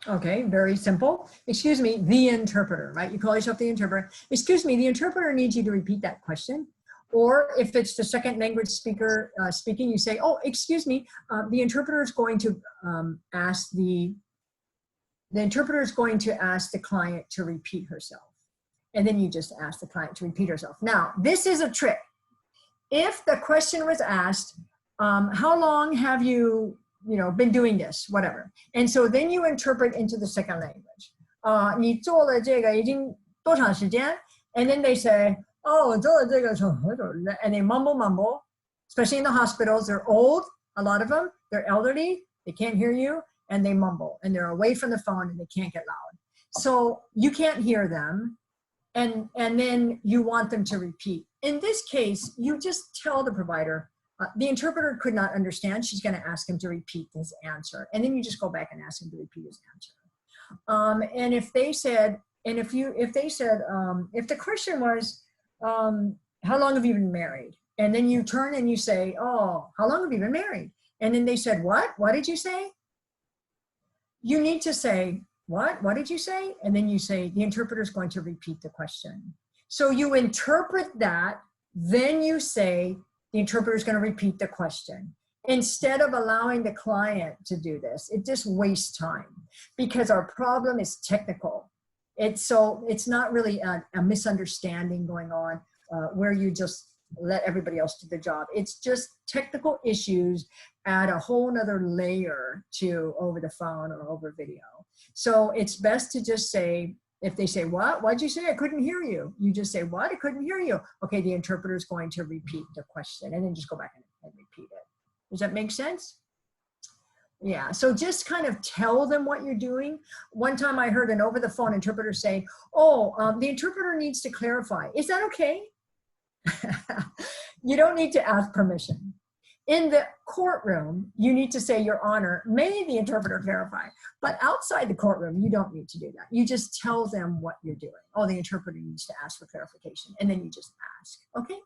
Okay, very simple. Excuse me, the interpreter, right? You call yourself the interpreter. Excuse me, the interpreter needs you to repeat that question. Or if it's the second language speaker speaking, you say, oh, excuse me, the interpreter is going to ask the client to repeat herself. And then you just ask the client to repeat herself. Now, this is a trick. If the question was asked, how long have you been doing this, whatever. And so then you interpret into the second language. 你做了这个已经多长时间? And then they say, oh, 我做了这个 and they mumble, especially in the hospitals. They're old, a lot of them. They're elderly, they can't hear you, and they mumble. And they're away from the phone and they can't get loud. So you can't hear them, and then you want them to repeat. In this case, you just tell the provider, the interpreter could not understand. She's going to ask him to repeat his answer. And then you just go back and ask him to repeat his answer. And if the question was, how long have you been married? And then you turn and you say, oh, how long have you been married? And then they said, what? What did you say? You need to say, what? What did you say? And then you say, the interpreter is going to repeat the question. So you interpret that, then you say, the interpreter is going to repeat the question. Instead of allowing the client to do this, it just wastes time because our problem is technical. It's not really a misunderstanding going on where you just let everybody else do the job. It's just technical issues add a whole nother layer to over the phone or over video. So it's best to just say, if they say, what? What'd you say? I couldn't hear you. You just say, what? I couldn't hear you. Okay, the interpreter is going to repeat the question and then just go back and repeat it. Does that make sense? Yeah, so just kind of tell them what you're doing. One time I heard an over the phone interpreter say, oh, the interpreter needs to clarify. Is that okay? You don't need to ask permission. In the courtroom, you need to say, Your Honor, may the interpreter clarify. But outside the courtroom, you don't need to do that. You just tell them what you're doing. Oh, the interpreter needs to ask for clarification. And then you just ask, okay?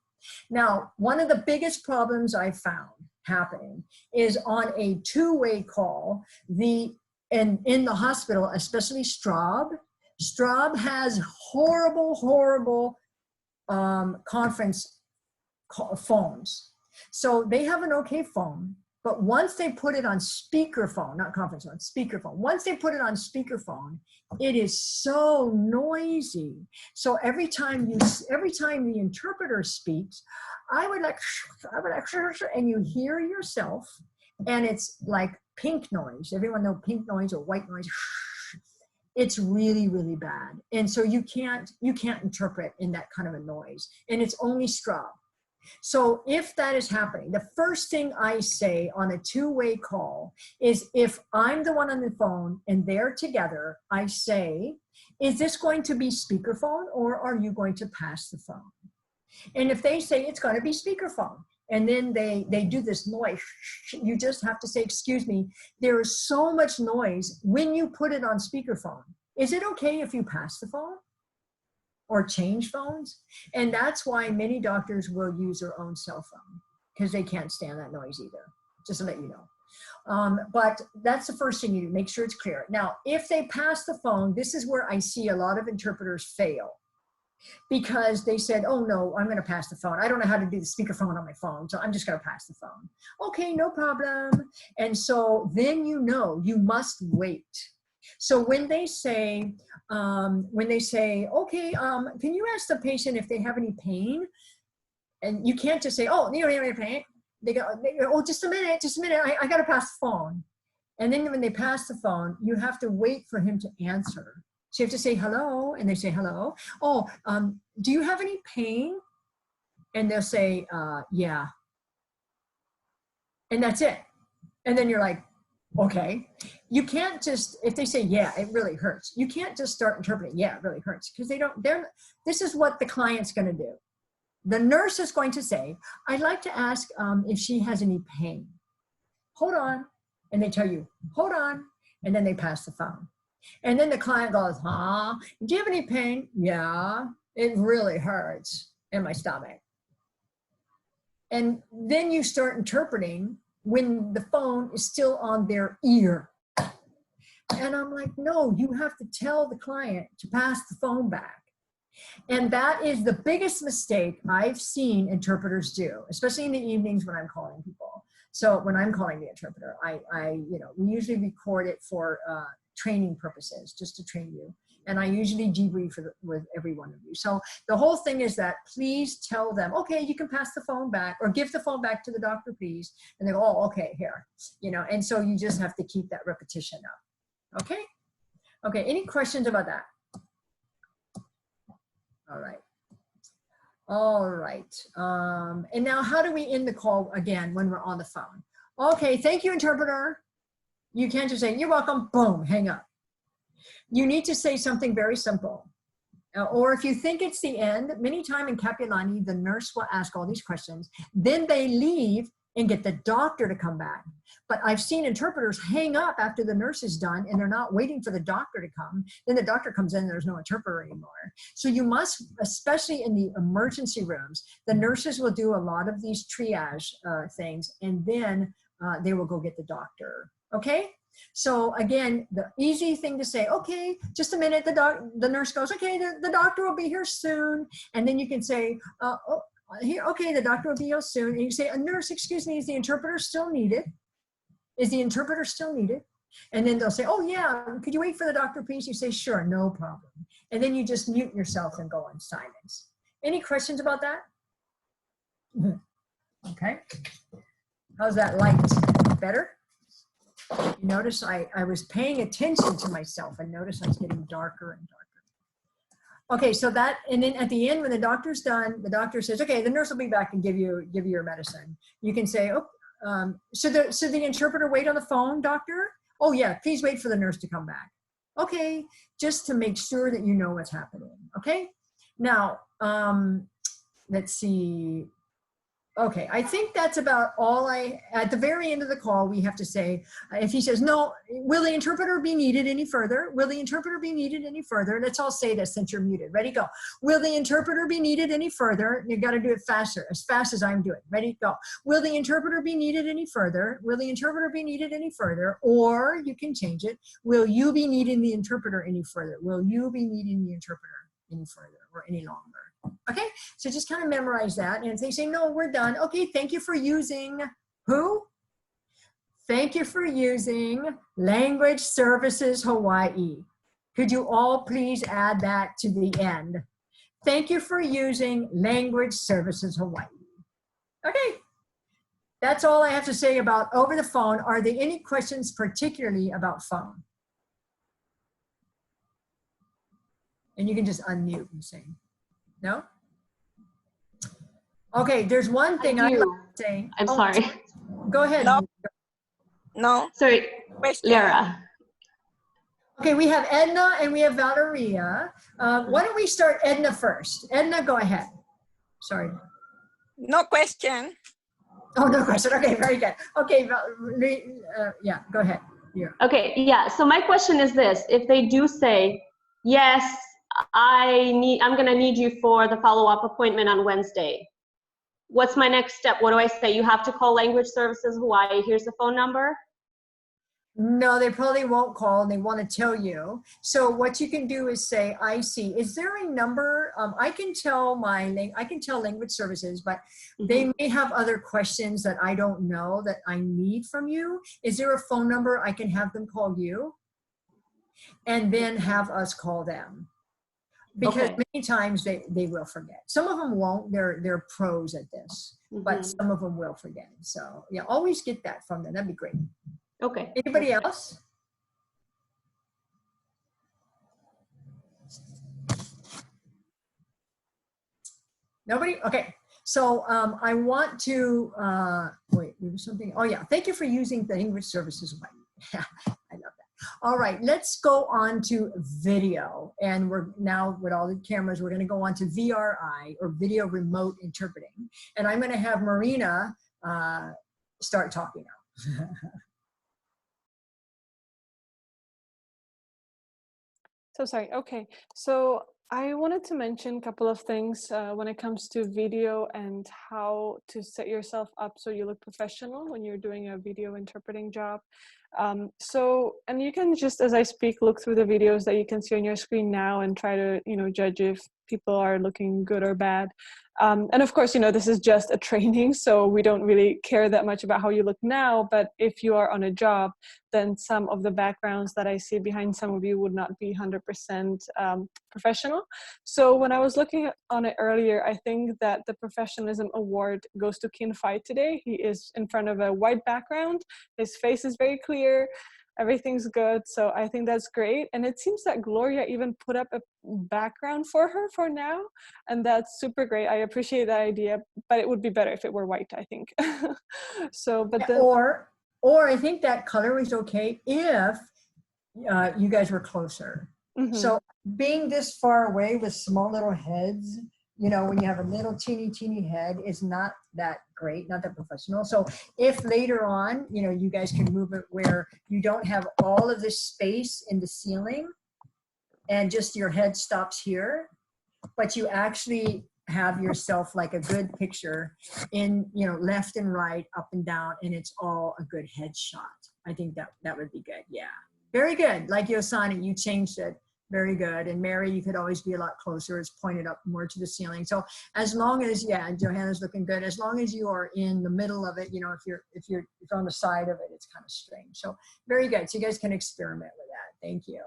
Now, one of the biggest problems I found happening is on a two-way call, and in the hospital, especially Straub has horrible conference phones. So they have an okay phone, but once they put it on speakerphone, not conference phone, speakerphone, once they put it on speakerphone, it is so noisy. So every time the interpreter speaks, I would like, and you hear yourself, and it's like pink noise. Everyone know pink noise or white noise. It's really, really bad. And so you can't interpret in that kind of a noise, and it's only Straub. So if that is happening, the first thing I say on a two-way call is, if I'm the one on the phone and they're together, I say, is this going to be speakerphone or are you going to pass the phone? And if they say it's going to be speakerphone, and then they do this noise, you just have to say, excuse me, there is so much noise when you put it on speakerphone. Is it okay if you pass the phone? Or change phones? And that's why many doctors will use their own cell phone, because they can't stand that noise either, just to let you know. But that's the first thing you do, make sure it's clear. Now, if they pass the phone, this is where I see a lot of interpreters fail, because they said, oh no, I'm gonna pass the phone. I don't know how to do the speakerphone on my phone, so I'm just gonna pass the phone. Okay, no problem. And so then you know, you must wait. So when they say, okay, can you ask the patient if they have any pain? And you can't just say, oh, you don't have any pain. They go, oh, just a minute, I got to pass the phone. And then when they pass the phone, you have to wait for him to answer. So you have to say hello, and they say hello. Oh, do you have any pain? And they'll say, yeah. And that's it. And then you're like, okay. You can't just, if they say, yeah, it really hurts, you can't just start interpreting, yeah, it really hurts, because this is what the client's going to do. The nurse is going to say, I'd like to ask if she has any pain. Hold on. And they tell you, hold on. And then they pass the phone. And then the client goes, huh? Do you have any pain? Yeah, it really hurts in my stomach. And then you start interpreting when the phone is still on their ear. And I'm like, no, you have to tell the client to pass the phone back. And that is the biggest mistake I've seen interpreters do, especially in the evenings when I'm calling people. So when I'm calling the interpreter, we usually record it for training purposes, just to train you. And I usually debrief with every one of you. So the whole thing is that please tell them, okay, you can pass the phone back, or give the phone back to the doctor, please. And they go, oh, okay, here. And so you just have to keep that repetition up. Okay? Okay, any questions about that? All right. All right. And now how do we end the call again when we're on the phone? Okay, thank you, interpreter. You can't just say, you're welcome, boom, hang up. You need to say something very simple. Or if you think it's the end, many times in Capilani, the nurse will ask all these questions. Then they leave and get the doctor to come back. But I've seen interpreters hang up after the nurse is done, and they're not waiting for the doctor to come. Then the doctor comes in and there's no interpreter anymore. So you must, especially in the emergency rooms, the nurses will do a lot of these triage things, and then they will go get the doctor. Okay? So again, the easy thing to say, okay, just a minute, the nurse goes, okay, the doctor will be here soon. And then you can say, here, okay, the doctor will be here soon. And you say, a nurse, excuse me, is the interpreter still needed? Is the interpreter still needed? And then they'll say, oh yeah, could you wait for the doctor, please? You say, sure, no problem. And then you just mute yourself and go on silence. Any questions about that? Okay. How's that light? better? You notice I was paying attention to myself and notice I was getting darker and darker. Okay, so that, and then at the end, when the doctor's done, the doctor says, okay, the nurse will be back and give you your medicine. You can say, oh, should the interpreter wait on the phone, doctor? Oh yeah, please wait for the nurse to come back. Okay, just to make sure that you know what's happening, okay? Now, let's see. Okay, I think that's about all at the very end of the call, we have to say, if he says, no, will the interpreter be needed any further? Will the interpreter be needed any further? Let's all say this since you're muted. Ready, go. Will the interpreter be needed any further? You got to do it faster, as fast as I'm doing. Ready, go. Will the interpreter be needed any further? Will the interpreter be needed any further? Or you can change it. Will you be needing the interpreter any further? Will you be needing the interpreter any further or any longer? Okay, so just kind of memorize that. And if they say, no, we're done. Okay, thank you for using who? Thank you for using Language Services Hawaii. Could you all please add that to the end? Thank you for using Language Services Hawaii. Okay, that's all I have to say about over the phone. Are there any questions particularly about phone? And you can just unmute and say. No? Okay, there's one thing I'd like to say. I'm sorry. Go ahead. No. Sorry, Lara. Okay, we have Edna and we have Valeria. Why don't we start Edna first? Edna, go ahead. Sorry. No question. Oh, no question. Okay, very good. Okay, yeah, go ahead. Yeah. Okay, yeah. So my question is this: if they do say, yes, I'm gonna need you for the follow-up appointment on Wednesday, what's my next step? What do I say? You have to call Language Services Hawaii. Here's the phone number. No, they probably won't call and they want to tell you. So what you can do is say, I see. Is there a number? I can tell Language Services, but they may have other questions that I don't know that I need from you. Is there a phone number I can have them call you? And then have us call them. Because many times they will forget. Some of them won't. They're pros at this, but some of them will forget. So yeah, always get that from them. That'd be great. Okay. Anybody else? Nobody? Okay. So I want to, wait, there was something. Oh yeah, thank you for using the Language Services. I love that. All right, let's go on to video. And we're now with all the cameras, we're gonna go on to VRI or video remote interpreting. And I'm gonna have Marina start talking now. So sorry. Okay. So I wanted to mention a couple of things when it comes to video and how to set yourself up so you look professional when you're doing a video interpreting job. And you can just, as I speak, look through the videos that you can see on your screen now and try to, judge if people are looking good or bad. And of course, this is just a training, so we don't really care that much about how you look now, but if you are on a job, then some of the backgrounds that I see behind some of you would not be 100% professional. So when I was looking on it earlier, I think that the Professionalism Award goes to Kin Fai today. He is in front of a white background. His face is very clear. Everything's good, so I think that's great. And it seems that Gloria even put up a background for her for now, and that's super great. I appreciate that idea, but it would be better if it were white, I think. So, but then, or I think that color was okay if you guys were closer. So being this far away with small little heads, when you have a little teeny head, is not that great, not that professional. So if later on, you guys can move it where you don't have all of this space in the ceiling and just your head stops here, but you actually have yourself like a good picture in, left and right, up and down, and it's all a good headshot. I think that would be good. Yeah, very good. Like Yosani, you changed it. Very good. And Mary, you could always be a lot closer. It's pointed up more to the ceiling. So as long as, yeah, Johanna's looking good. As long as you are in the middle of it, if you're on the side of it, it's kind of strange. So very good. So you guys can experiment with that. Thank you.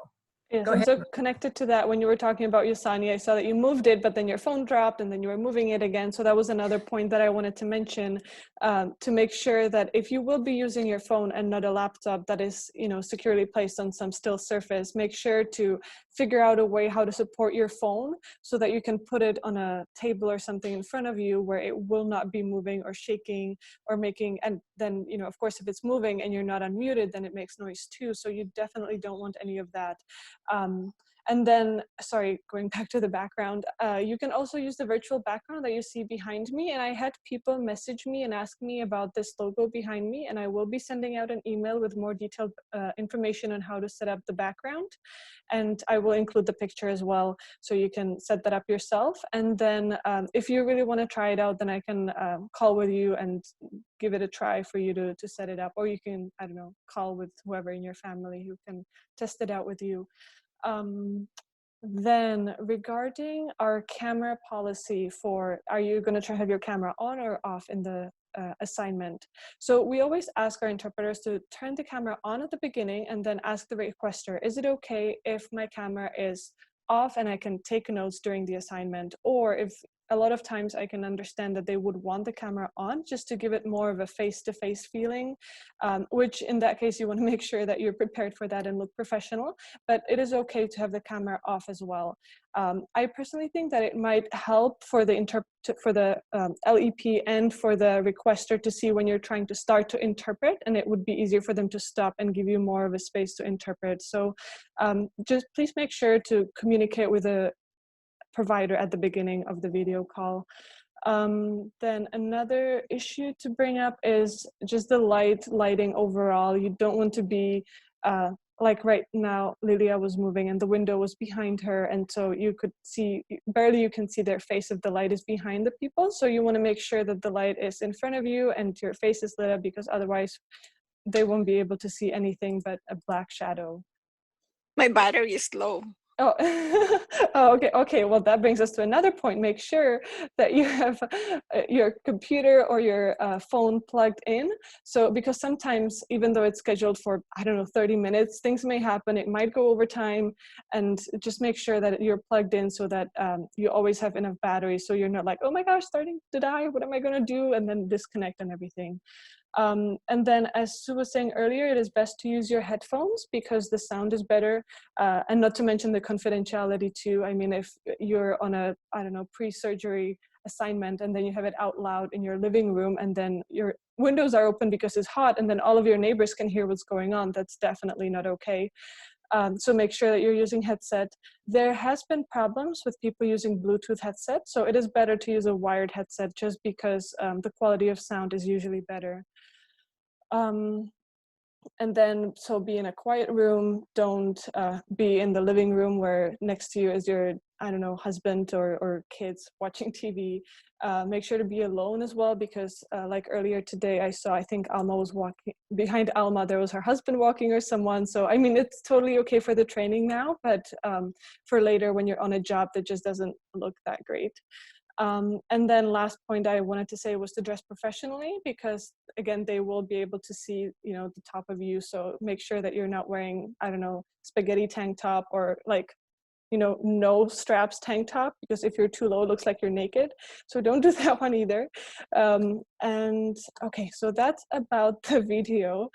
Yes, Go and ahead. so connected to that, when you were talking about Yosani, I saw that you moved it, but then your phone dropped and then you were moving it again. So that was another point that I wanted to mention, to make sure that if you will be using your phone and not a laptop that is, you know, securely placed on some still surface, make sure to figure out a way how to support your phone so that you can put it on a table or something in front of you where it will not be moving or shaking or making, and then, you know, of course, if it's moving and you're not unmuted, then it makes noise too. So you definitely don't want any of that. And then, sorry, going back to the background, you can also use the virtual background that you see behind me. And I had people message me and ask me about this logo behind me, and I will be sending out an email with more detailed information on how to set up the background. And I will include the picture as well, so you can set that up yourself. And then if you really want to try it out, then I can call with you and give it a try for you to set it up. Or you can, I don't know, call with whoever in your family who can test it out with you. Then regarding our camera policy for, are you going to try to have your camera on or off in the assignment? So we always ask our interpreters to turn the camera on at the beginning and then ask the requester, is it okay if my camera is off and I can take notes during the assignment? Or if a lot of times I can understand that they would want the camera on just to give it more of a face-to-face feeling, which in that case, you want to make sure that you're prepared for that and look professional, but it is okay to have the camera off as well. I personally think that it might help for the LEP and for the requester to see when you're trying to start to interpret, and it would be easier for them to stop and give you more of a space to interpret. So just please make sure to communicate with a provider at the beginning of the video call. Then another issue to bring up is just the lighting overall. You don't want to be like right now, Lilia was moving and the window was behind her, and so you could see, barely you can see their face if the light is behind the people. So you want to make sure that the light is in front of you and your face is lit up, because otherwise they won't be able to see anything but a black shadow. My battery is low. Oh, oh, okay. Well, that brings us to another point. Make sure that you have your computer or your phone plugged in. So, because sometimes, even though it's scheduled for, I don't know, 30 minutes, things may happen. It might go over time, and just make sure that you're plugged in so that you always have enough battery. So you're not like, oh my gosh, starting to die. What am I going to do? And then disconnect and everything. And then, as Sue was saying earlier, it is best to use your headphones because the sound is better, and not to mention the confidentiality too. I mean, if you're on a, I don't know, pre-surgery assignment and then you have it out loud in your living room and then your windows are open because it's hot and then all of your neighbors can hear what's going on, that's definitely not okay. So make sure that you're using headset. There has been problems with people using Bluetooth headsets, so it is better to use a wired headset just because the quality of sound is usually better. And then, so be in a quiet room, don't be in the living room where next to you is your, I don't know, husband or kids watching TV. Make sure to be alone as well, because like earlier today, I saw, I think Alma was walking, behind Alma, there was her husband walking or someone. So, I mean, it's totally okay for the training now, but for later when you're on a job that just doesn't look that great. And then last point I wanted to say was to dress professionally, because again, they will be able to see, you know, the top of you. So make sure that you're not wearing, I don't know, spaghetti tank top or like, you know, no straps tank top, because if you're too low, it looks like you're naked. So don't do that one either. And okay, so that's about the video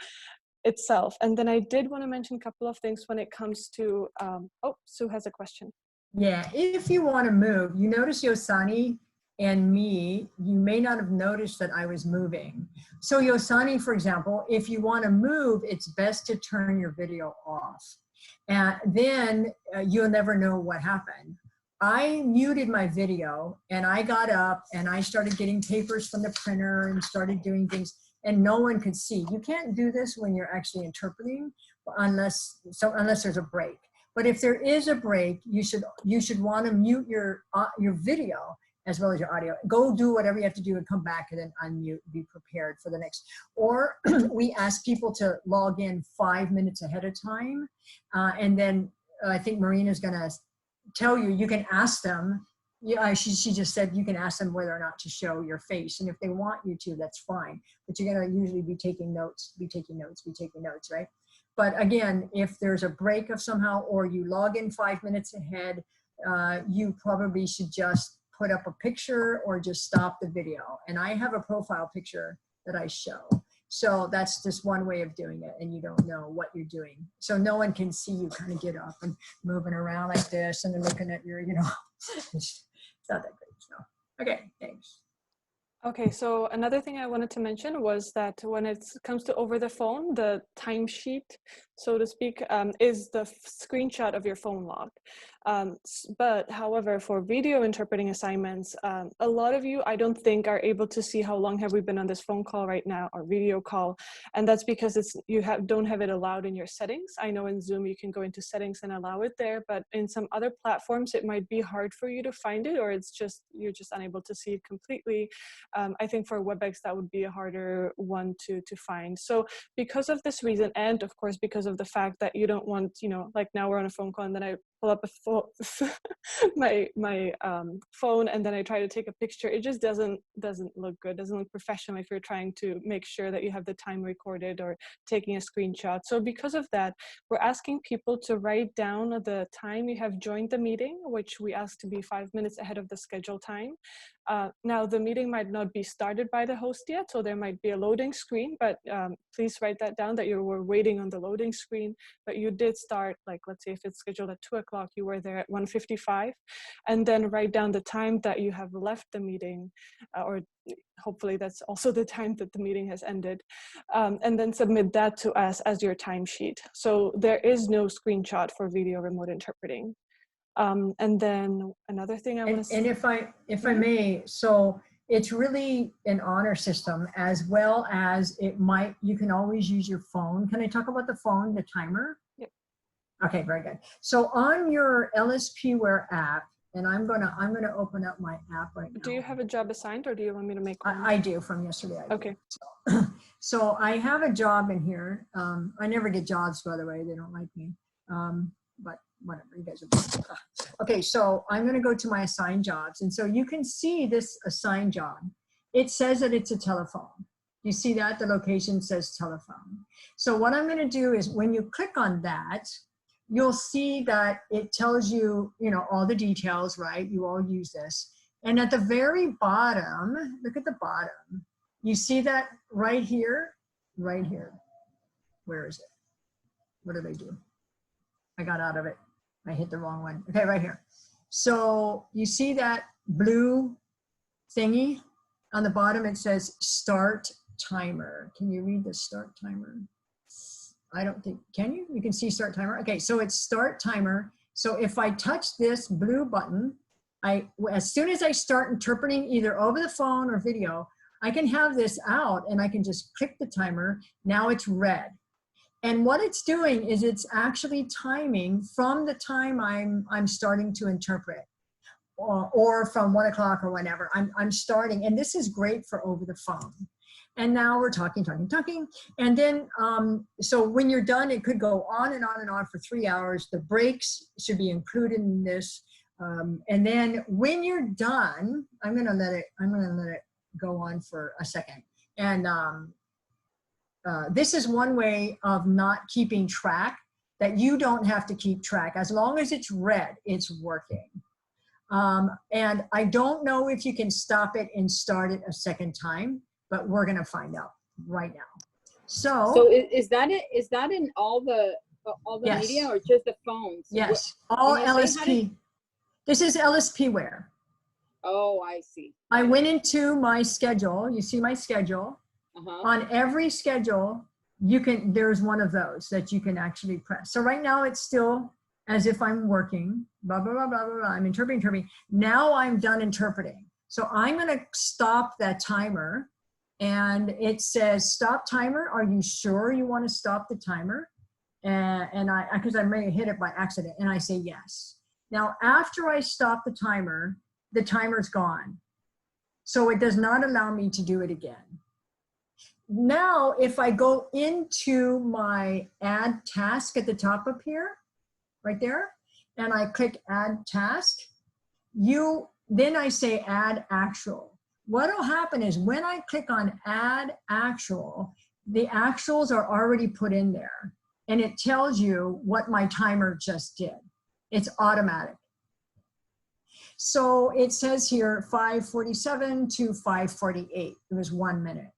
itself. And then I did want to mention a couple of things when it comes to, oh, Sue has a question. Yeah, if you want to move, you notice Yosani and me, you may not have noticed that I was moving. So Yosani, for example, if you want to move, it's best to turn your video off. And then you'll never know what happened. I muted my video and I got up and I started getting papers from the printer and started doing things, and no one could see. You can't do this when you're actually interpreting unless there's a break. But if there is a break, you should want to mute your video as well as your audio. Go do whatever you have to do and come back and then unmute, be prepared for the next. Or we ask people to log in 5 minutes ahead of time. And then I think Marina's gonna tell you, you can ask them, yeah, she just said you can ask them whether or not to show your face. And if they want you to, that's fine. But you're gonna usually be taking notes, right? But again, if there's a break of somehow, or you log in 5 minutes ahead, you probably should just put up a picture or just stop the video. And I have a profile picture that I show. So that's just one way of doing it, and you don't know what you're doing. So no one can see you kind of get up and moving around like this and then looking at your, it's not that great. So, okay, thanks. Okay, so another thing I wanted to mention was that when it comes to over the phone, the timesheet, so to speak, is the screenshot of your phone log. But however, for video interpreting assignments, a lot of you, I don't think, are able to see how long have we been on this phone call right now or video call. And that's because don't have it allowed in your settings. I know in Zoom, you can go into settings and allow it there, but in some other platforms, it might be hard for you to find it, or you're just unable to see it completely. I think for WebEx, that would be a harder one to find. So because of this reason, and of course, because of the fact that you don't want, like now we're on a phone call and then I pull up my phone and then I try to take a picture, it just doesn't look good, doesn't look professional if you're trying to make sure that you have the time recorded or taking a screenshot. So because of that, we're asking people to write down the time you have joined the meeting, which we ask to be 5 minutes ahead of the scheduled time. Now the meeting might not be started by the host yet, so there might be a loading screen, but please write that down, that you were waiting on the loading screen, but you did start, like let's say if it's scheduled at 2 o'clock, you were there at 1:55, and then write down the time that you have left the meeting, or hopefully that's also the time that the meeting has ended, and then submit that to us as your timesheet. So there is no screenshot for video remote interpreting. And then another thing I want to say. And if I may, so it's really an honor system, as well as you can always use your phone. Can I talk about the phone, the timer? Yep. Okay, very good. So on your LSPware app, and I'm gonna open up my app right now. Do you have a job assigned, or do you want me to make one? I do, from yesterday. Okay. So I have a job in here. I never get jobs, by the way. They don't like me. But whatever, you guys are. Okay, so I'm going to go to my assigned jobs. And so you can see this assigned job. It says that it's a telephone. You see that? The location says telephone. So what I'm going to do is, when you click on that, you'll see that it tells you, all the details, right? You all use this. And at the very bottom, look at the bottom. You see that right here? Right here. Where is it? What did I do? I got out of it. I hit the wrong one. Okay, right here. So you see that blue thingy on the bottom? It says start timer. Can you read the start timer? I don't think, can you? You can see start timer. Okay, so it's start timer. So if I touch this blue button, as soon as I start interpreting either over the phone or video, I can have this out and I can just click the timer. Now it's red. And what it's doing is it's actually timing from the time I'm starting to interpret, or from 1 o'clock or whenever I'm starting. And this is great for over the phone. And now we're talking. And then, so when you're done, it could go on and on and on for 3 hours. The breaks should be included in this. And then when you're done, I'm gonna let it go on for a second. And this is one way of not keeping track, that you don't have to keep track. As long as it's red, it's working. And I don't know if you can stop it and start it a second time, but we're gonna find out right now. So is that it? Is that in all the Yes. media, or just the phones? Yes, all LSP. This is LSPware. Oh, I see. I went into my schedule. You see my schedule. On every schedule, there's one of those that you can actually press. So right now it's still as if I'm working, blah, blah, blah, blah, blah, blah. I'm interpreting. Now I'm done interpreting. So I'm gonna stop that timer, and it says, stop timer. Are you sure you wanna stop the timer? Because I may have hit it by accident, and I say yes. Now, after I stop the timer's gone. So it does not allow me to do it again. Now, if I go into my add task at the top up here, right there, and I click add task, then I say add actual. What will happen is when I click on add actual, the actuals are already put in there. and it tells you what my timer just did. It's automatic. So it says here 5:47 to 5:48. It was 1 minute.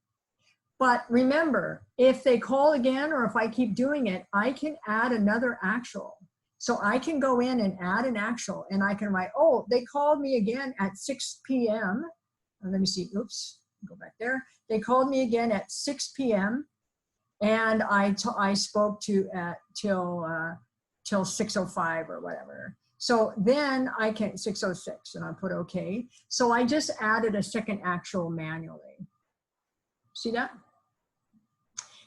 But remember, if they call again or if I keep doing it, I can add another actual. So I can go in and add an actual and I can write, oh, they called me again at 6 p.m. Let me see, oops, go back there. They called me again at 6 p.m. and I spoke to till 6:05 or whatever. So then I can, 6:06, and I'll put okay. So I just added a second actual manually. See that?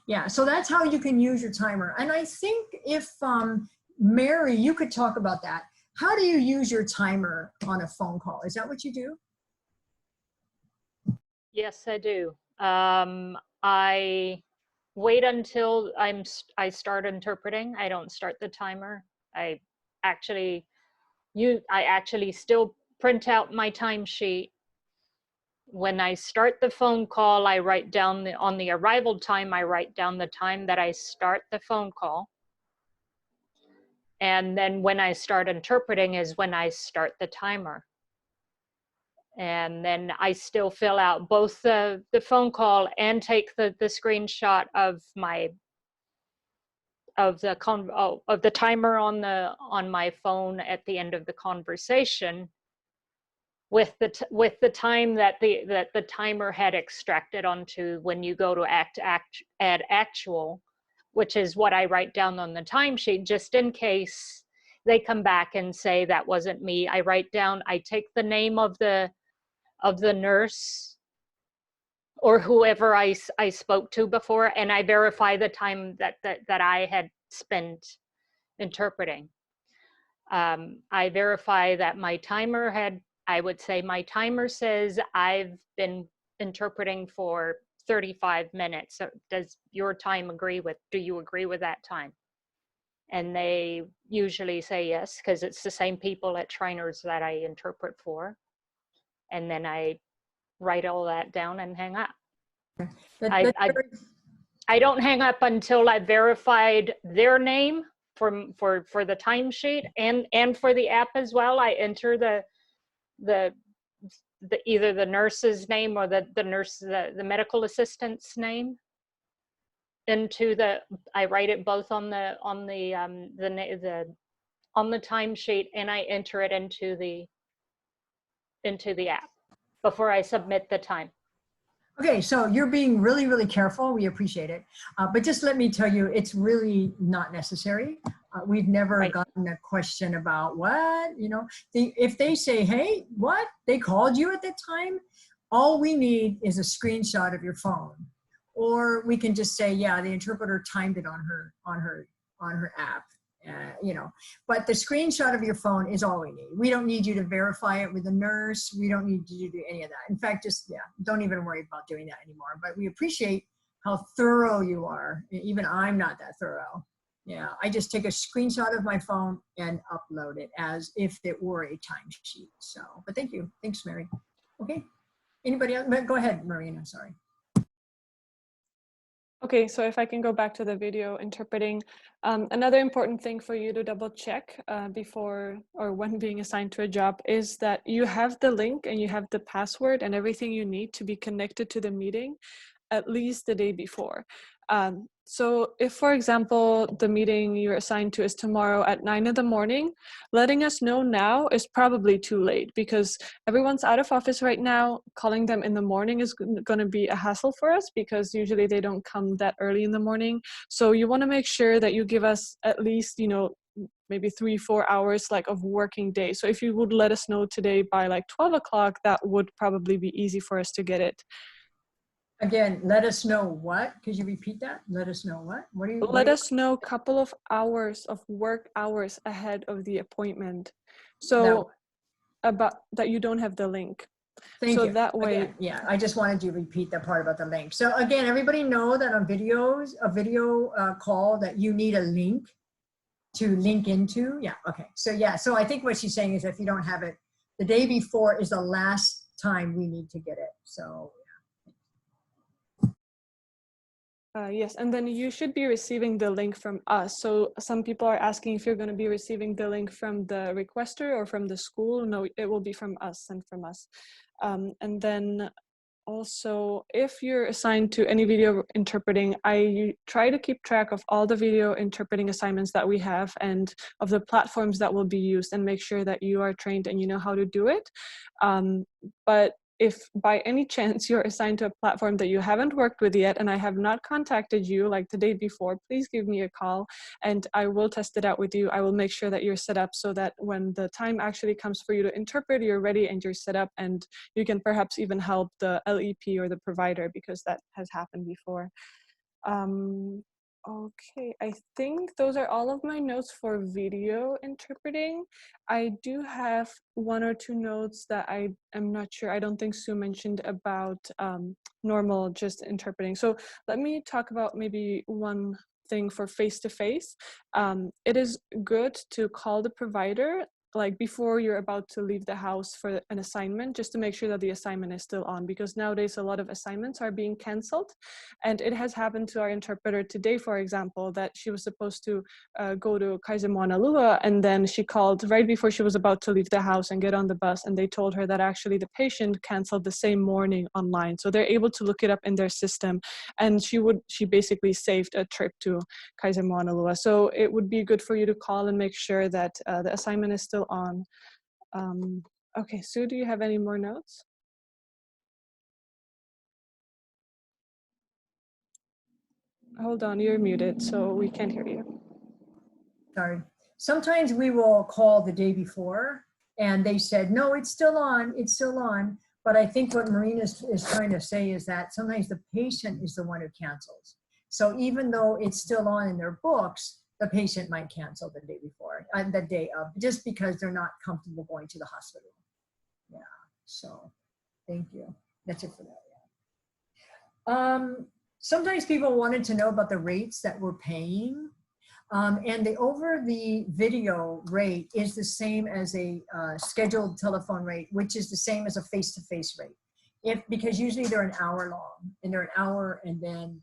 Yeah, so that's how you can use your timer. And I think if, Mary, you could talk about that. How do you use your timer on a phone call? Is that what you do? Yes, I do. I wait until I start interpreting. I don't start the timer. I actually still print out my timesheet. When I start the phone call, I write down on the arrival time, I write down the time that I start the phone call. And then when I start interpreting is when I start the timer. And then I still fill out both the phone call and take the screenshot of the timer on my phone at the end of the conversation with the time that the timer had extracted onto when you go to add actual, which is what I write down on the timesheet, just in case they come back and say that wasn't me. I take the name of the nurse or whoever I spoke to before, and I verify the time that I had spent interpreting. I verify that my timer my timer says I've been interpreting for 35 minutes. So does your time do you agree with that time? And they usually say yes, because it's the same people at trainers that I interpret for. And then I write all that down and hang up. I don't hang up until I've verified their name for the timesheet and for the app as well. I enter either the nurse's name or the medical assistant's name into I write it both on the timesheet, and I enter it into the app before I submit the time. Okay, so you're being really, really careful. We appreciate it. But just let me tell you, it's really not necessary. We've never gotten a question about what, if they say, hey, what? They called you at that time? All we need is a screenshot of your phone. Or we can just say, yeah, the interpreter timed it on her app. But the screenshot of your phone is all we need. We don't need you to verify it with a nurse. We don't need you to do any of that. In fact, don't even worry about doing that anymore. But we appreciate how thorough you are. Even I'm not that thorough. Yeah, I just take a screenshot of my phone and upload it as if it were a timesheet. So, but thank you. Thanks, Mary. Okay. Anybody else? Go ahead, Marina. Sorry. Okay, so if I can go back to the video interpreting, another important thing for you to double check before or when being assigned to a job is that you have the link and you have the password and everything you need to be connected to the meeting at least the day before. So if, for example, the meeting you're assigned to is tomorrow at 9 in the morning, letting us know now is probably too late because everyone's out of office right now. Calling them in the morning is going to be a hassle for us because usually they don't come that early in the morning. So you want to make sure that you give us at least, maybe 3-4 hours of working day. So if you would let us know today by 12 o'clock, that would probably be easy for us to get it. Again, let us know what? Could you repeat that? Let us know what? Let us know a couple of hours of work hours ahead of the appointment. So about that you don't have the link. Thank you. That way. Again, yeah, I just wanted you to repeat that part about the link. So again, everybody know that on a video call that you need a link to link into. Yeah, okay. So yeah, so I think what she's saying is if you don't have it, the day before is the last time we need to get it. So Yes, and then you should be receiving the link from us. So some people are asking if you're going to be receiving the link from the requester or from the school. No, it will be from us, sent from us. And then also, if you're assigned to any video interpreting, I try to keep track of all the video interpreting assignments that we have and of the platforms that will be used, and make sure that you are trained and you know how to do it. But if by any chance you're assigned to a platform that you haven't worked with yet and I have not contacted you like the day before, please give me a call and I will test it out with you. I will make sure that you're set up so that when the time actually comes for you to interpret, you're ready and you're set up, and you can perhaps even help the LEP or the provider, because that has happened before. Okay, I think those are all of my notes for video interpreting. I do have one or two notes that I am not sure. I don't think Sue mentioned about normal just interpreting. So let me talk about maybe one thing for face-to-face. It is good to call the provider like before you're about to leave the house for an assignment, just to make sure that the assignment is still on, because nowadays a lot of assignments are being canceled. And it has happened to our interpreter today, for example, that she was supposed to go to Kaiser Mauna Lua, and then she called right before she was about to leave the house and get on the bus, and they told her that actually the patient canceled the same morning online. So they're able to look it up in their system, and she basically saved a trip to Kaiser Mauna Lua. So it would be good for you to call and make sure that the assignment is still on. Okay, Sue, do you have any more notes? Hold on, you're muted, so we can't hear you. Sorry. Sometimes we will call the day before and they said, no, it's still on, it's still on. But I think what Marina is trying to say is that sometimes the patient is the one who cancels. So even though it's still on in their books, the patient might cancel the day before, the day of, just because they're not comfortable going to the hospital. Yeah, so thank you. That's it for that. Yeah. Sometimes people wanted to know about the rates that we're paying. And the over the video rate is the same as a scheduled telephone rate, which is the same as a face-to-face rate. Because usually they're an hour long, and they're an hour and then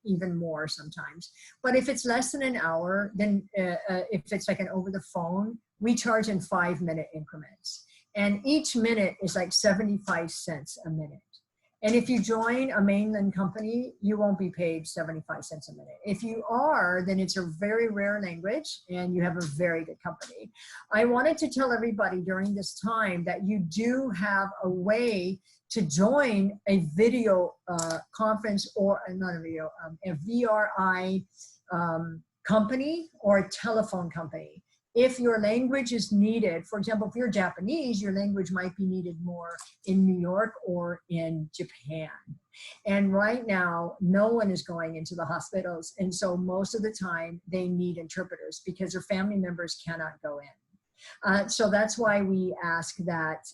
even more sometimes. But if it's less than an hour, then if it's like an over the phone, we charge in 5-minute increments. And each minute is like 75 cents a minute. And if you join a mainland company, you won't be paid 75 cents a minute. If you are, then it's a very rare language and you have a very good company. I wanted to tell everybody during this time that you do have a way to join a video conference, or not a video, a VRI company or a telephone company. If your language is needed, for example, if you're Japanese, your language might be needed more in New York or in Japan. And right now, no one is going into the hospitals. And so most of the time they need interpreters because their family members cannot go in. So that's why we ask that,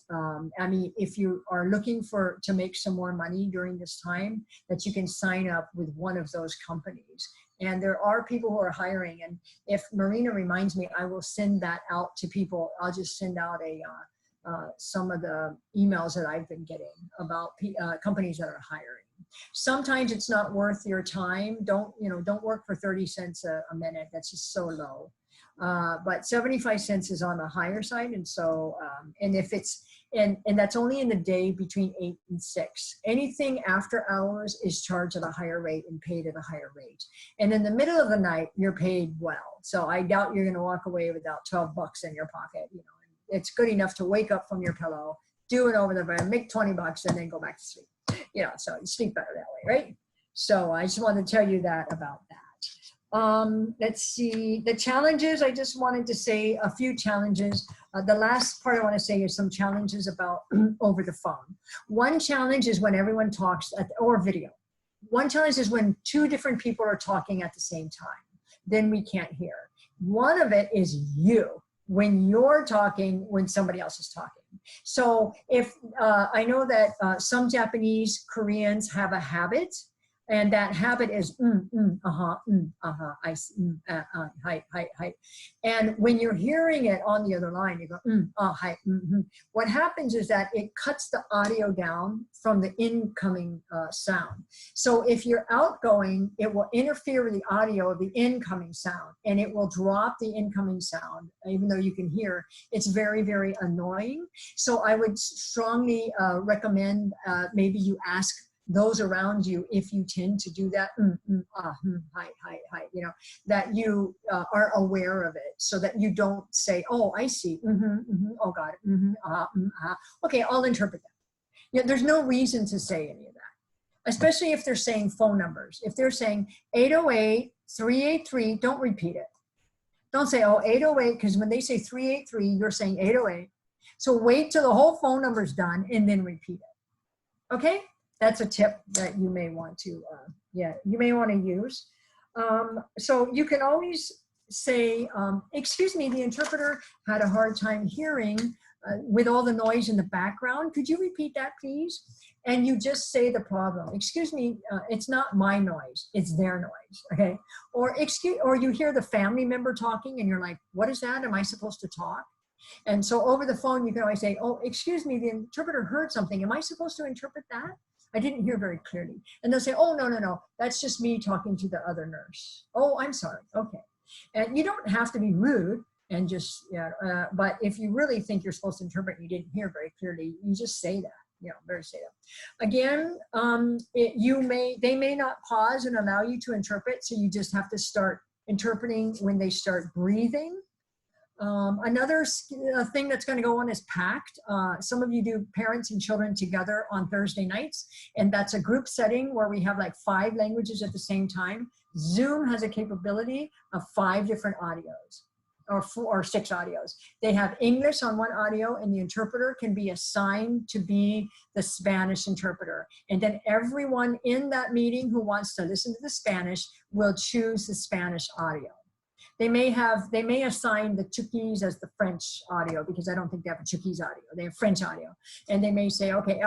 I mean, if you are looking to make some more money during this time, that you can sign up with one of those companies. And there are people who are hiring. And if Marina reminds me, I will send that out to people. I'll just send out some of the emails that I've been getting about companies that are hiring. Sometimes it's not worth your time. Don't work for 30 cents a minute. That's just so low. But 75 cents is on the higher side. And so, and if it's, and that's only in the day between 8 and 6. Anything after hours is charged at a higher rate and paid at a higher rate. And in the middle of the night, you're paid well. So I doubt you're going to walk away without 12 bucks in your pocket. You know, it's good enough to wake up from your pillow, do it over the bed, make 20 bucks, and then go back to sleep. You know, so you sleep better that way, right? So I just wanted to tell you that about that. Let's see, the challenges, I just wanted to say a few challenges. The last part I want to say is some challenges about over the phone. One challenge is when everyone talks or video. One challenge is when 2 different people are talking at the same time, then we can't hear. One of it is when you're talking, when somebody else is talking. So if I know that some Japanese, Koreans have a habit And that habit is I see, hi, hi, hi. And when you're hearing it on the other line, you go hi. What happens is that it cuts the audio down from the incoming sound. So if you're outgoing, it will interfere with the audio of the incoming sound, and it will drop the incoming sound, even though you can hear. It's very, very annoying. So I would strongly recommend maybe you ask those around you, if you tend to do that, hi, hi, hi, you know, that you are aware of it, so that you don't say, oh, I see, oh, got it, okay, I'll interpret that. Yeah, there's no reason to say any of that, especially if they're saying phone numbers. If they're saying 808-383, don't repeat it. Don't say, oh, 808, because when they say 383, you're saying 808. So wait till the whole phone number's done and then repeat it, okay? That's a tip that you may want to, you may want to use. So you can always say, excuse me, the interpreter had a hard time hearing with all the noise in the background. Could you repeat that, please? And you just say the problem. Excuse me, it's not my noise, it's their noise, okay? Or you hear the family member talking and you're like, what is that? Am I supposed to talk? And so over the phone, you can always say, oh, excuse me, the interpreter heard something. Am I supposed to interpret that? I didn't hear very clearly. And they'll say, oh, no, that's just me talking to the other nurse. Oh, I'm sorry, okay. And you don't have to be rude and just, but if you really think you're supposed to interpret and you didn't hear very clearly, you just say that, better say that. Again, they may not pause and allow you to interpret, so you just have to start interpreting when they start breathing. Another thing that's going to go on is PACT. Some of you do parents and children together on Thursday nights, and that's a group setting where we have like 5 languages at the same time. Zoom has a capability of 5 different audios, or 4 or 6 audios. They have English on one audio, and the interpreter can be assigned to be the Spanish interpreter. And then everyone in that meeting who wants to listen to the Spanish will choose the Spanish audio. They may assign the Chukis as the French audio, because I don't think they have a Chukis audio. They have French audio. And they may say, okay,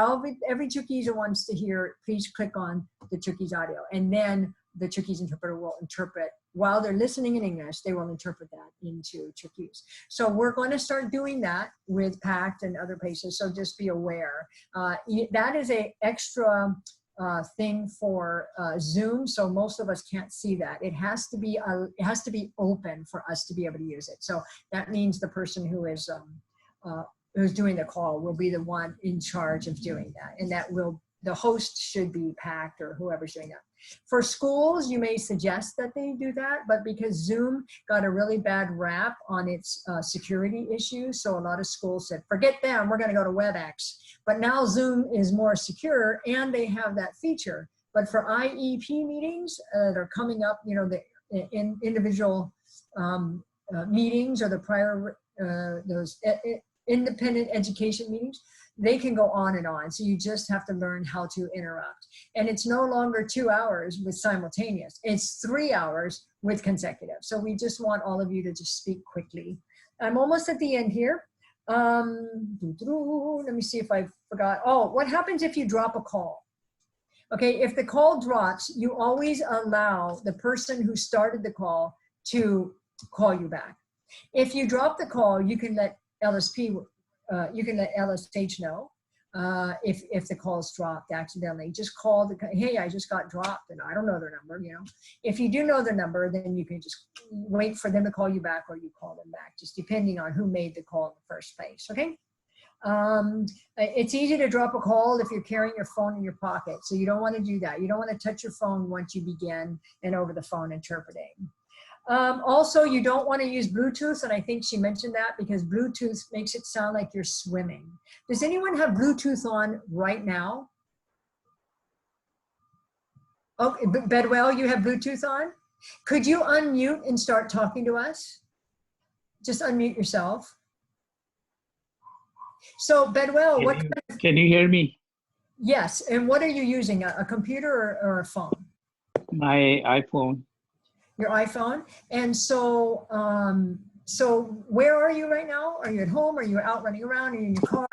every Chukis who wants to hear, please click on the Chukis audio. And then the Chukis interpreter will interpret, while they're listening in English, they will interpret that into Chukis. So we're going to start doing that with PACT and other places, so just be aware. That is an extra thing for Zoom, so most of us can't see that. It has to be open for us to be able to use it. So that means the person who is who's doing the call will be the one in charge of doing that, and the host should be PACT or whoever's doing that. For schools, you may suggest that they do that, but because Zoom got a really bad rap on its security issues, so a lot of schools said, forget them, we're going to go to WebEx. But now Zoom is more secure, and they have that feature. But for IEP meetings that are coming up, the individual meetings, or the prior, those independent education meetings, they can go on and on. So you just have to learn how to interrupt. And it's no longer 2 hours with simultaneous. It's 3 hours with consecutive. So we just want all of you to just speak quickly. I'm almost at the end here. Let me see if I forgot. Oh, what happens if you drop a call? Okay, if the call drops, you always allow the person who started the call to call you back. If you drop the call, you can let LSP, you can let LSH know if the call's dropped accidentally. Just call hey, I just got dropped and I don't know their number, If you do know their number, then you can just wait for them to call you back, or you call them back, just depending on who made the call in the first place, okay? It's easy to drop a call if you're carrying your phone in your pocket, so you don't want to do that. You don't want to touch your phone once you begin and over the phone interpreting. Also, you don't want to use Bluetooth, and I think she mentioned that, because Bluetooth makes it sound like you're swimming. Does anyone have Bluetooth on right now? Okay, Bedwell, you have Bluetooth on? Could you unmute and start talking to us? Just unmute yourself. So Bedwell, can you hear me? Yes, and what are you using, a computer or a phone? My iPhone. Your iPhone. And so, so where are you right now? Are you at home? Are you out running around? Are you in your car?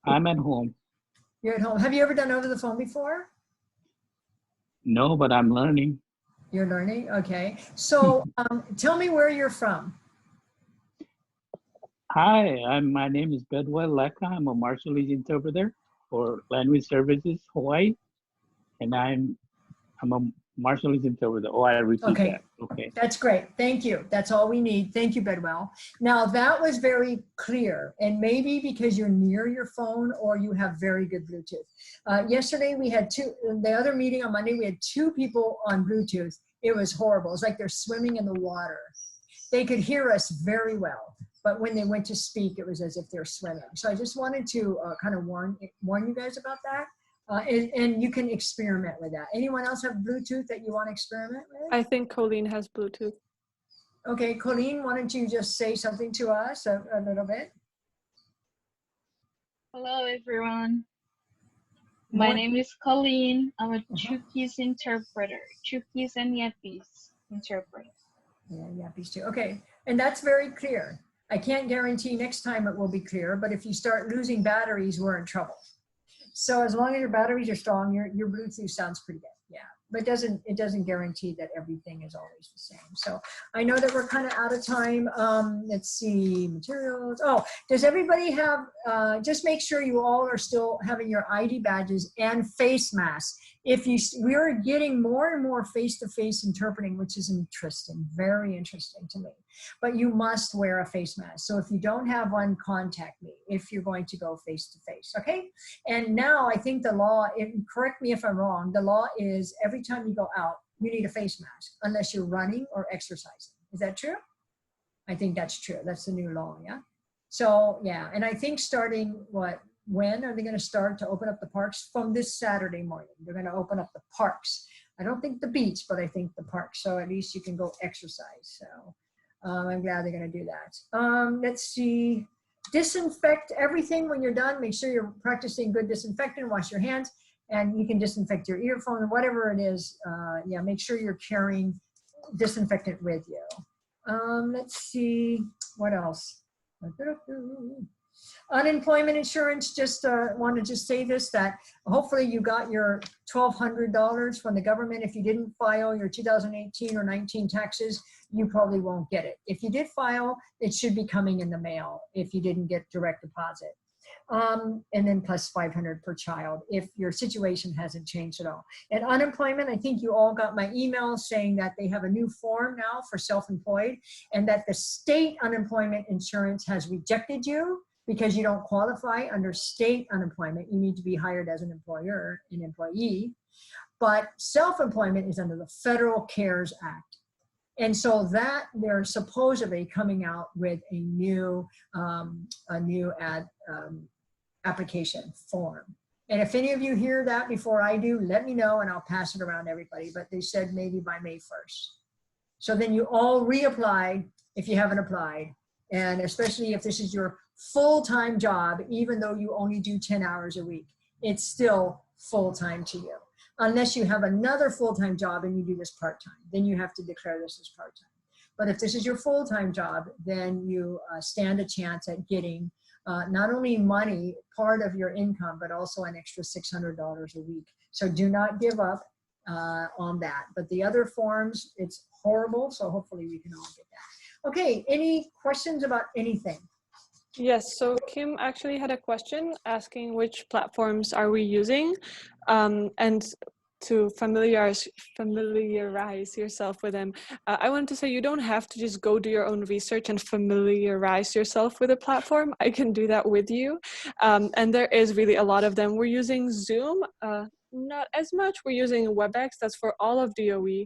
I'm at home. You're at home. Have you ever done over the phone before? No, but I'm learning. You're learning? Okay. So tell me where you're from. Hi, my name is Bedwell Leka. I'm a Marshallese interpreter for Language Services, Hawaii. And I'm a Marshallese interpreter. Oh, I repeat Okay. that. Okay. That's great. Thank you. That's all we need. Thank you, Bedwell. Now that was very clear, and maybe because you're near your phone or you have very good Bluetooth. Yesterday we had the other meeting on Monday, we had 2 people on Bluetooth. It was horrible. It was like they're swimming in the water. They could hear us very well, but when they went to speak, it was as if they're swimming. So I just wanted to kind of warn you guys about that. And you can experiment with that. Anyone else have Bluetooth that you want to experiment with? I think Colleen has Bluetooth. Okay, Colleen, why don't you just say something to us a little bit? Hello, everyone. My name is Colleen. I'm a Chuukese interpreter, Chuukese and Yapese interpreter. Yeah, Yapese too. Okay, and that's very clear. I can't guarantee next time it will be clear, but if you start losing batteries, we're in trouble. So as long as your batteries are strong, your Bluetooth sounds pretty good. Yeah, but it doesn't guarantee that everything is always the same. So I know that we're kind of out of time. Let's see, materials. Oh, does everybody have, just make sure you all are still having your ID badges and face masks. We are getting more and more face-to-face interpreting, which is interesting, very interesting to me. But you must wear a face mask. So if you don't have one, contact me if you're going to go face-to-face, okay? And now I think the law, correct me if I'm wrong, the law is every time you go out, you need a face mask unless you're running or exercising. Is that true? I think that's true. That's the new law, yeah? So, yeah, and I think starting when are they going to start to open up the parks? From this Saturday morning. They're going to open up the parks. I don't think the beach, but I think the parks. So at least you can go exercise. So I'm glad they're going to do that. Let's see. Disinfect everything when you're done. Make sure you're practicing good disinfectant. Wash your hands. And you can disinfect your earphone, whatever it is. Yeah, make sure you're carrying disinfectant with you. Let's see. What else? Unemployment insurance, just want to just say this, that hopefully you got your $1,200 from the government. If you didn't file your 2018 or 19 taxes, you probably won't get it. If you did file, it should be coming in the mail if you didn't get direct deposit. And then plus $500 per child if your situation hasn't changed at all. And unemployment, I think you all got my email saying that they have a new form now for self-employed and that the state unemployment insurance has rejected you because you don't qualify under state unemployment. You need to be hired as an employer, an employee. But self-employment is under the Federal CARES Act. And so that they're supposedly coming out with a new application form. And if any of you hear that before I do, let me know and I'll pass it around to everybody. But they said maybe by May 1st. So then you all reapply if you haven't applied. And especially if this is your full-time job, even though you only do 10 hours a week, it's still full-time to you. Unless you have another full-time job and you do this part-time, then you have to declare this as part-time. But if this is your full-time job, then you stand a chance at getting not only money, part of your income, but also an extra $600 a week. So do not give up on that. But the other forms, it's horrible. So hopefully we can all get that. Okay, any questions about anything? Yes, so Kim actually had a question asking which platforms are we using, and to familiarize yourself with them. I wanted to say you don't have to just go do your own research and familiarize yourself with a platform. I can do that with you. And there is really a lot of them. We're using Zoom, not as much. We're using WebEx, that's for all of DOE.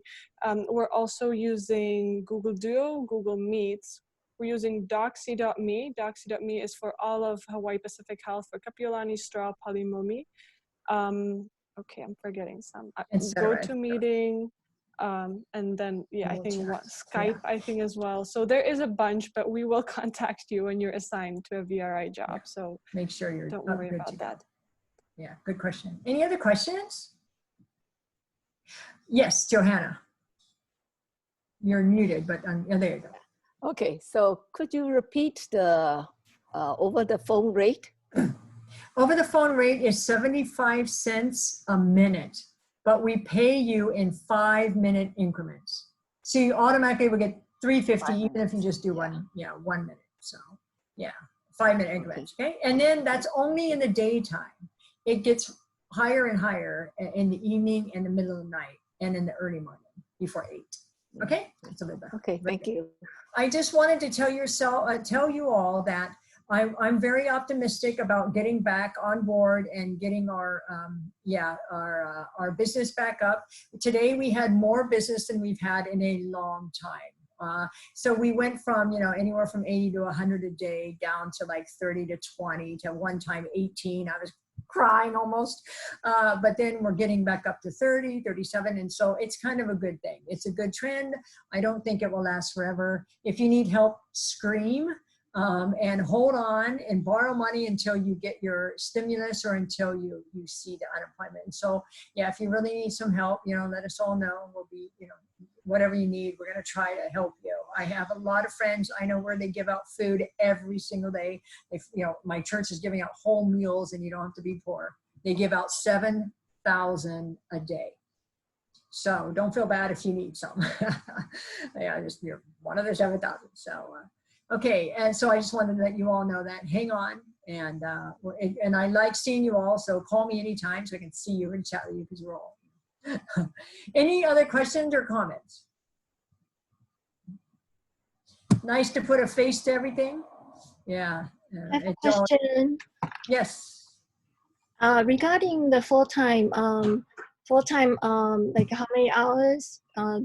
We're also using Google Duo, Google Meets. We're using Doxy.me. Doxy.me is for all of Hawaii Pacific Health for Kapiolani, Straw, Palimomi. Okay, I'm forgetting some. GoToMeeting, and then, yeah, I think Skype, I think as well. So there is a bunch, but we will contact you when you're assigned to a VRI job. Yeah. So make sure you're don't worry about that. Yeah, good question. Any other questions? Yes, Johanna. You're muted, but oh, there you go. Okay, so could you repeat the over the phone rate? Over the phone rate is 75 cents a minute, but we pay you in 5-minute increments. So you automatically will get $3.50 even if you just do 1 minute. So yeah, 5-minute increments, okay? And then that's only in the daytime. It gets higher and higher in the evening, in the middle of the night, and in the early morning before 8. Okay, that's a bit better. Okay, thank you. I just wanted to tell you all that I'm very optimistic about getting back on board and getting our business back up. Today we had more business than we've had in a long time. So we went from anywhere from 80 to 100 a day down to like 30 to 20 to one time 18. I was crying almost, but then we're getting back up to 30, 37, and so it's kind of a good thing. It's a good trend. I don't think it will last forever. If you need help, scream and hold on and borrow money until you get your stimulus or until you see the unemployment. And so yeah, if you really need some help, let us all know. We'll be, whatever you need, we're going to try to help you. I have a lot of friends I know where they give out food every single day. If my church is giving out whole meals and you don't have to be poor. They give out 7,000 a day. So don't feel bad if you need some. Yeah, just you're one of the 7,000. So okay, and so I just wanted to let you all know that. Hang on, and I like seeing you all. So call me anytime so I can see you and chat with you because we're all. Any other questions or comments? Nice to put a face to everything. Yeah. I have a question. Yes. Regarding the full-time, like how many hours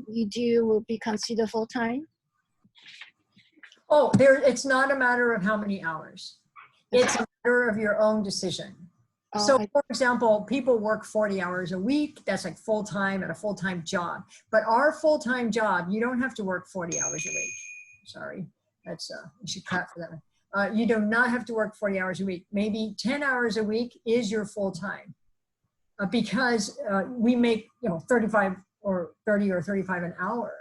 you do will be considered full-time? Oh, it's not a matter of how many hours. It's a matter of your own decision. So for example, people work 40 hours a week. That's like full-time at a full-time job. But our full-time job, you don't have to work 40 hours a week. Sorry, that's, you should clap for that one. You do not have to work 40 hours a week. Maybe 10 hours a week is your full-time because we make, 35 or 30 or 35 an hour.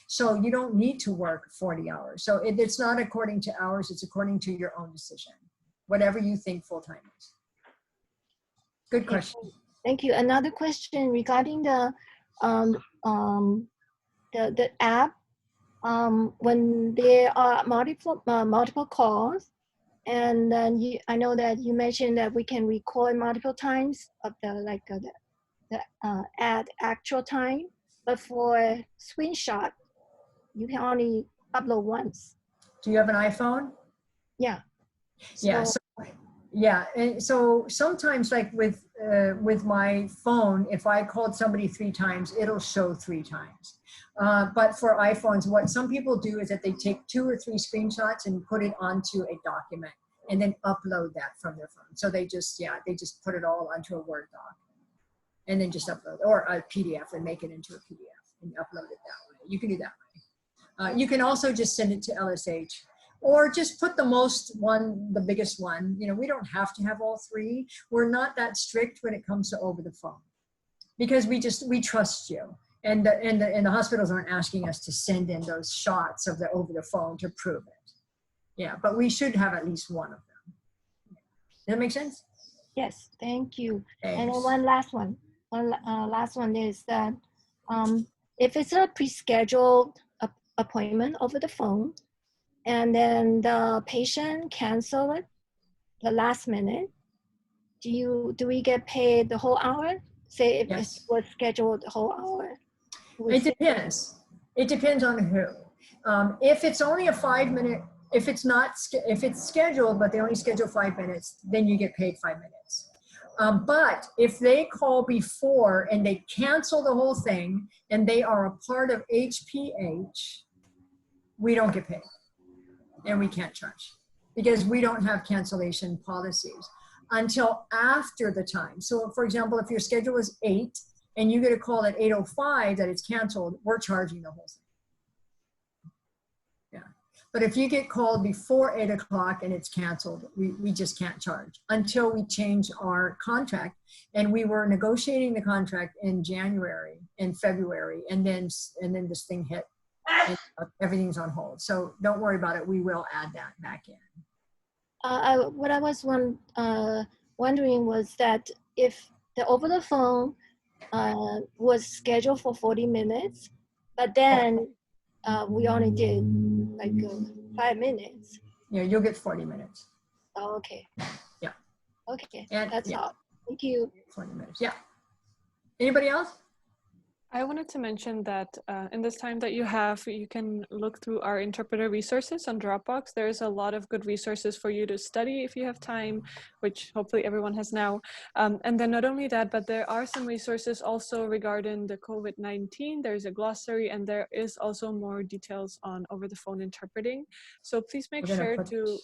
So you don't need to work 40 hours. So it's not according to hours, it's according to your own decision, whatever you think full-time is. Good question. Thank you. Another question regarding the app. When there are multiple calls, and then I know that you mentioned that we can record multiple times of the at actual time, but for screenshot, you can only upload once. Do you have an iPhone? Yeah. Yeah. So, yeah, and so sometimes like with my phone, if I called somebody 3 times, it'll show 3 times. But for iPhones, what some people do is that they take 2 or 3 screenshots and put it onto a document and then upload that from their phone. So they just put it all onto a Word doc and then just upload, or a PDF and make it into a PDF and upload it that way. You can do that way. You can also just send it to LSH. Or just put the biggest one. We don't have to have all 3. We're not that strict when it comes to over the phone because we trust you. And the hospitals aren't asking us to send in those shots of the over the phone to prove it. Yeah, but we should have at least one of them. Does that make sense? Yes, thank you. Thanks. And then one last one. Last one is that if it's a pre-scheduled appointment over the phone, and then the patient cancel it the last minute, do we get paid the whole hour? Say if it was scheduled the whole hour. It depends. It depends on who. If it's only a 5-minute, if it's scheduled but they only schedule 5 minutes, then you get paid 5 minutes. But if they call before and they cancel the whole thing and they are a part of HPH, we don't get paid. And we can't charge because we don't have cancellation policies until after the time. So for example, if your schedule is 8 and you get a call at 8:05 that it's canceled, we're charging the whole thing. Yeah. But if you get called before 8 o'clock and it's canceled, we just can't charge until we change our contract. And we were negotiating the contract in January and February, and then this thing hit. And everything's on hold. So don't worry about it. We will add that back in. What I was wondering was that if the over the phone, was scheduled for 40 minutes, but then we only did like 5 minutes. Yeah, you'll get 40 minutes. Oh, okay. Yeah. Okay, And that's yeah, all. Thank you. 40 minutes. Yeah. Anybody else? I wanted to mention that in this time that you have, you can look through our interpreter resources on Dropbox. There's a lot of good resources for you to study if you have time, which hopefully everyone has now. And then not only that, but there are some resources also regarding the COVID-19. There's a glossary, and there is also more details on over-the-phone interpreting. So please make sure to,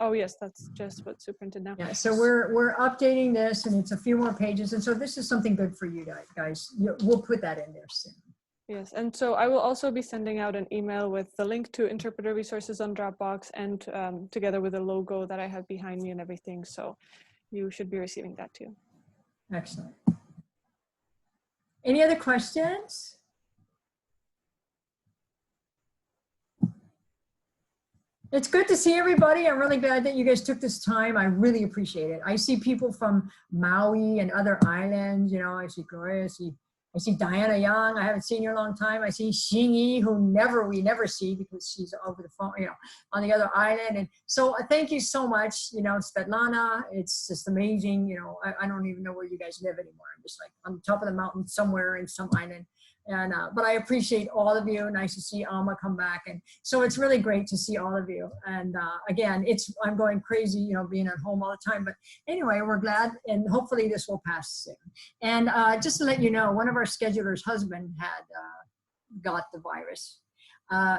oh yes, that's just what Superintendent now. Yeah, so we're updating this, and it's a few more pages, and so this is something good for you guys. We'll put that in there soon. Yes, and so I will also be sending out an email with the link to interpreter resources on Dropbox, and together with the logo that I have behind me and everything. So you should be receiving that too. Excellent. Any other questions? It's good to see everybody. I'm really glad that you guys took this time. I really appreciate it. I see people from Maui and other islands. You know, I see Gloria, I see Diana Young. I haven't seen you in a long time. I see Xinyi, who we never see because she's over the phone, you know, on the other island. And so thank you so much, you know, Svetlana. It's just amazing. You know, I don't even know where you guys live anymore. I'm just like on the top of the mountain somewhere in some island. And but I appreciate all of you. Nice to see Alma come back, and so it's really great to see all of you. And again, I'm going crazy, you know, being at home all the time. But anyway, we're glad, and hopefully this will pass soon. And just to let you know, one of our schedulers' husband had got the virus.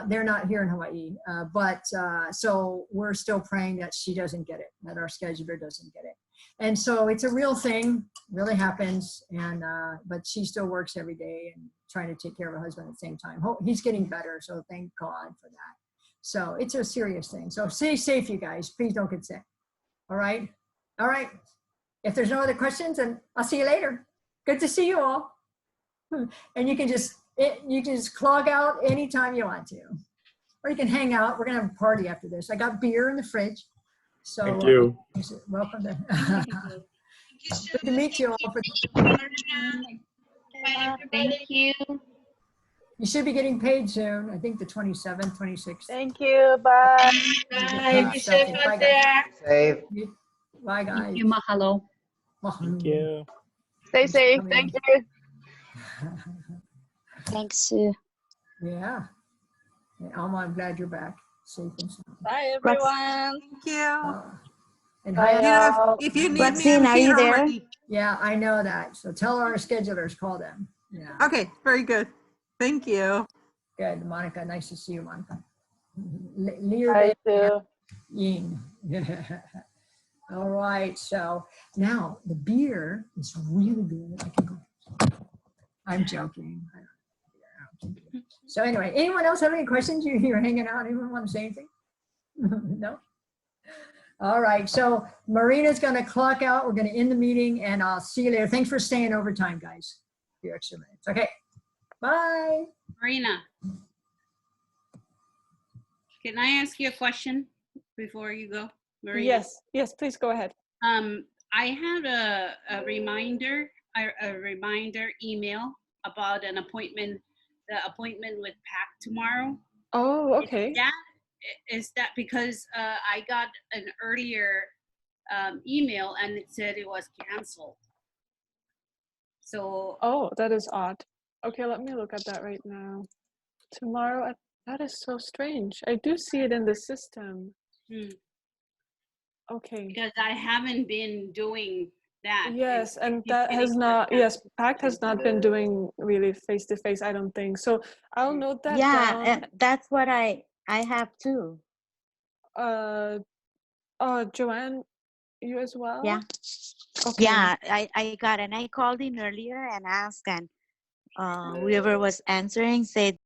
They're not here in Hawaii, but so we're still praying that she doesn't get it, that our scheduler doesn't get it. And so it's a real thing, really happens. And but she still works every day and trying to take care of her husband at the same time. He's getting better, so thank God for that. So it's a serious thing. So stay safe, you guys. Please don't get sick. All right? All right. If there's no other questions, then I'll see you later. Good to see you all. And you can just clog out anytime you want to. Or you can hang out. We're going to have a party after this. I got beer in the fridge. So thank you. Welcome to good to meet you all. Thank you. You should be getting paid soon. I think the 27th, 26th. Thank you. Bye. Bye. Be safe out there. Safe. Bye, guys. Thank you. Mahalo. Thank you. Stay safe. Thank you. Thanks, Sue. Yeah. Alma, I'm glad you're back. Safe and sound. Bye, everyone. Thank you. And Bye, hi, If you need me, Roxanne, I'm are you here there? already. yeah, I know that. So tell our schedulers, call them. Yeah. Okay, very good. Thank you. Good. Monica, nice to see you, Monica. Bye, Sue. Ying. All right. So now the beer is really good. I can go. I'm joking. So anyway, anyone else have any questions? You're hanging out. Anyone want to say anything? No? All right. So Marina's going to clock out. We're going to end the meeting, and I'll see you later. Thanks for staying overtime, guys. A few extra minutes. Okay. Bye. Marina, can I ask you a question before you go, Marina? Yes, yes, please go ahead. I had a reminder email about an appointment, the appointment with PAC tomorrow. Oh, okay. Is that because I got an earlier email and it said it was canceled? So. Oh, that is odd. Okay, let me look at that right now. Tomorrow, that is so strange. I do see it in the system. Okay. Because I haven't been doing that. Yes, and that has not, yes, PACT has not been doing really face-to-face, I don't think. So I'll note that down. Yeah, that's what I have too. Joanne, you as well? Yeah. Okay. Yeah, I got, and I called in earlier and asked, and whoever was answering said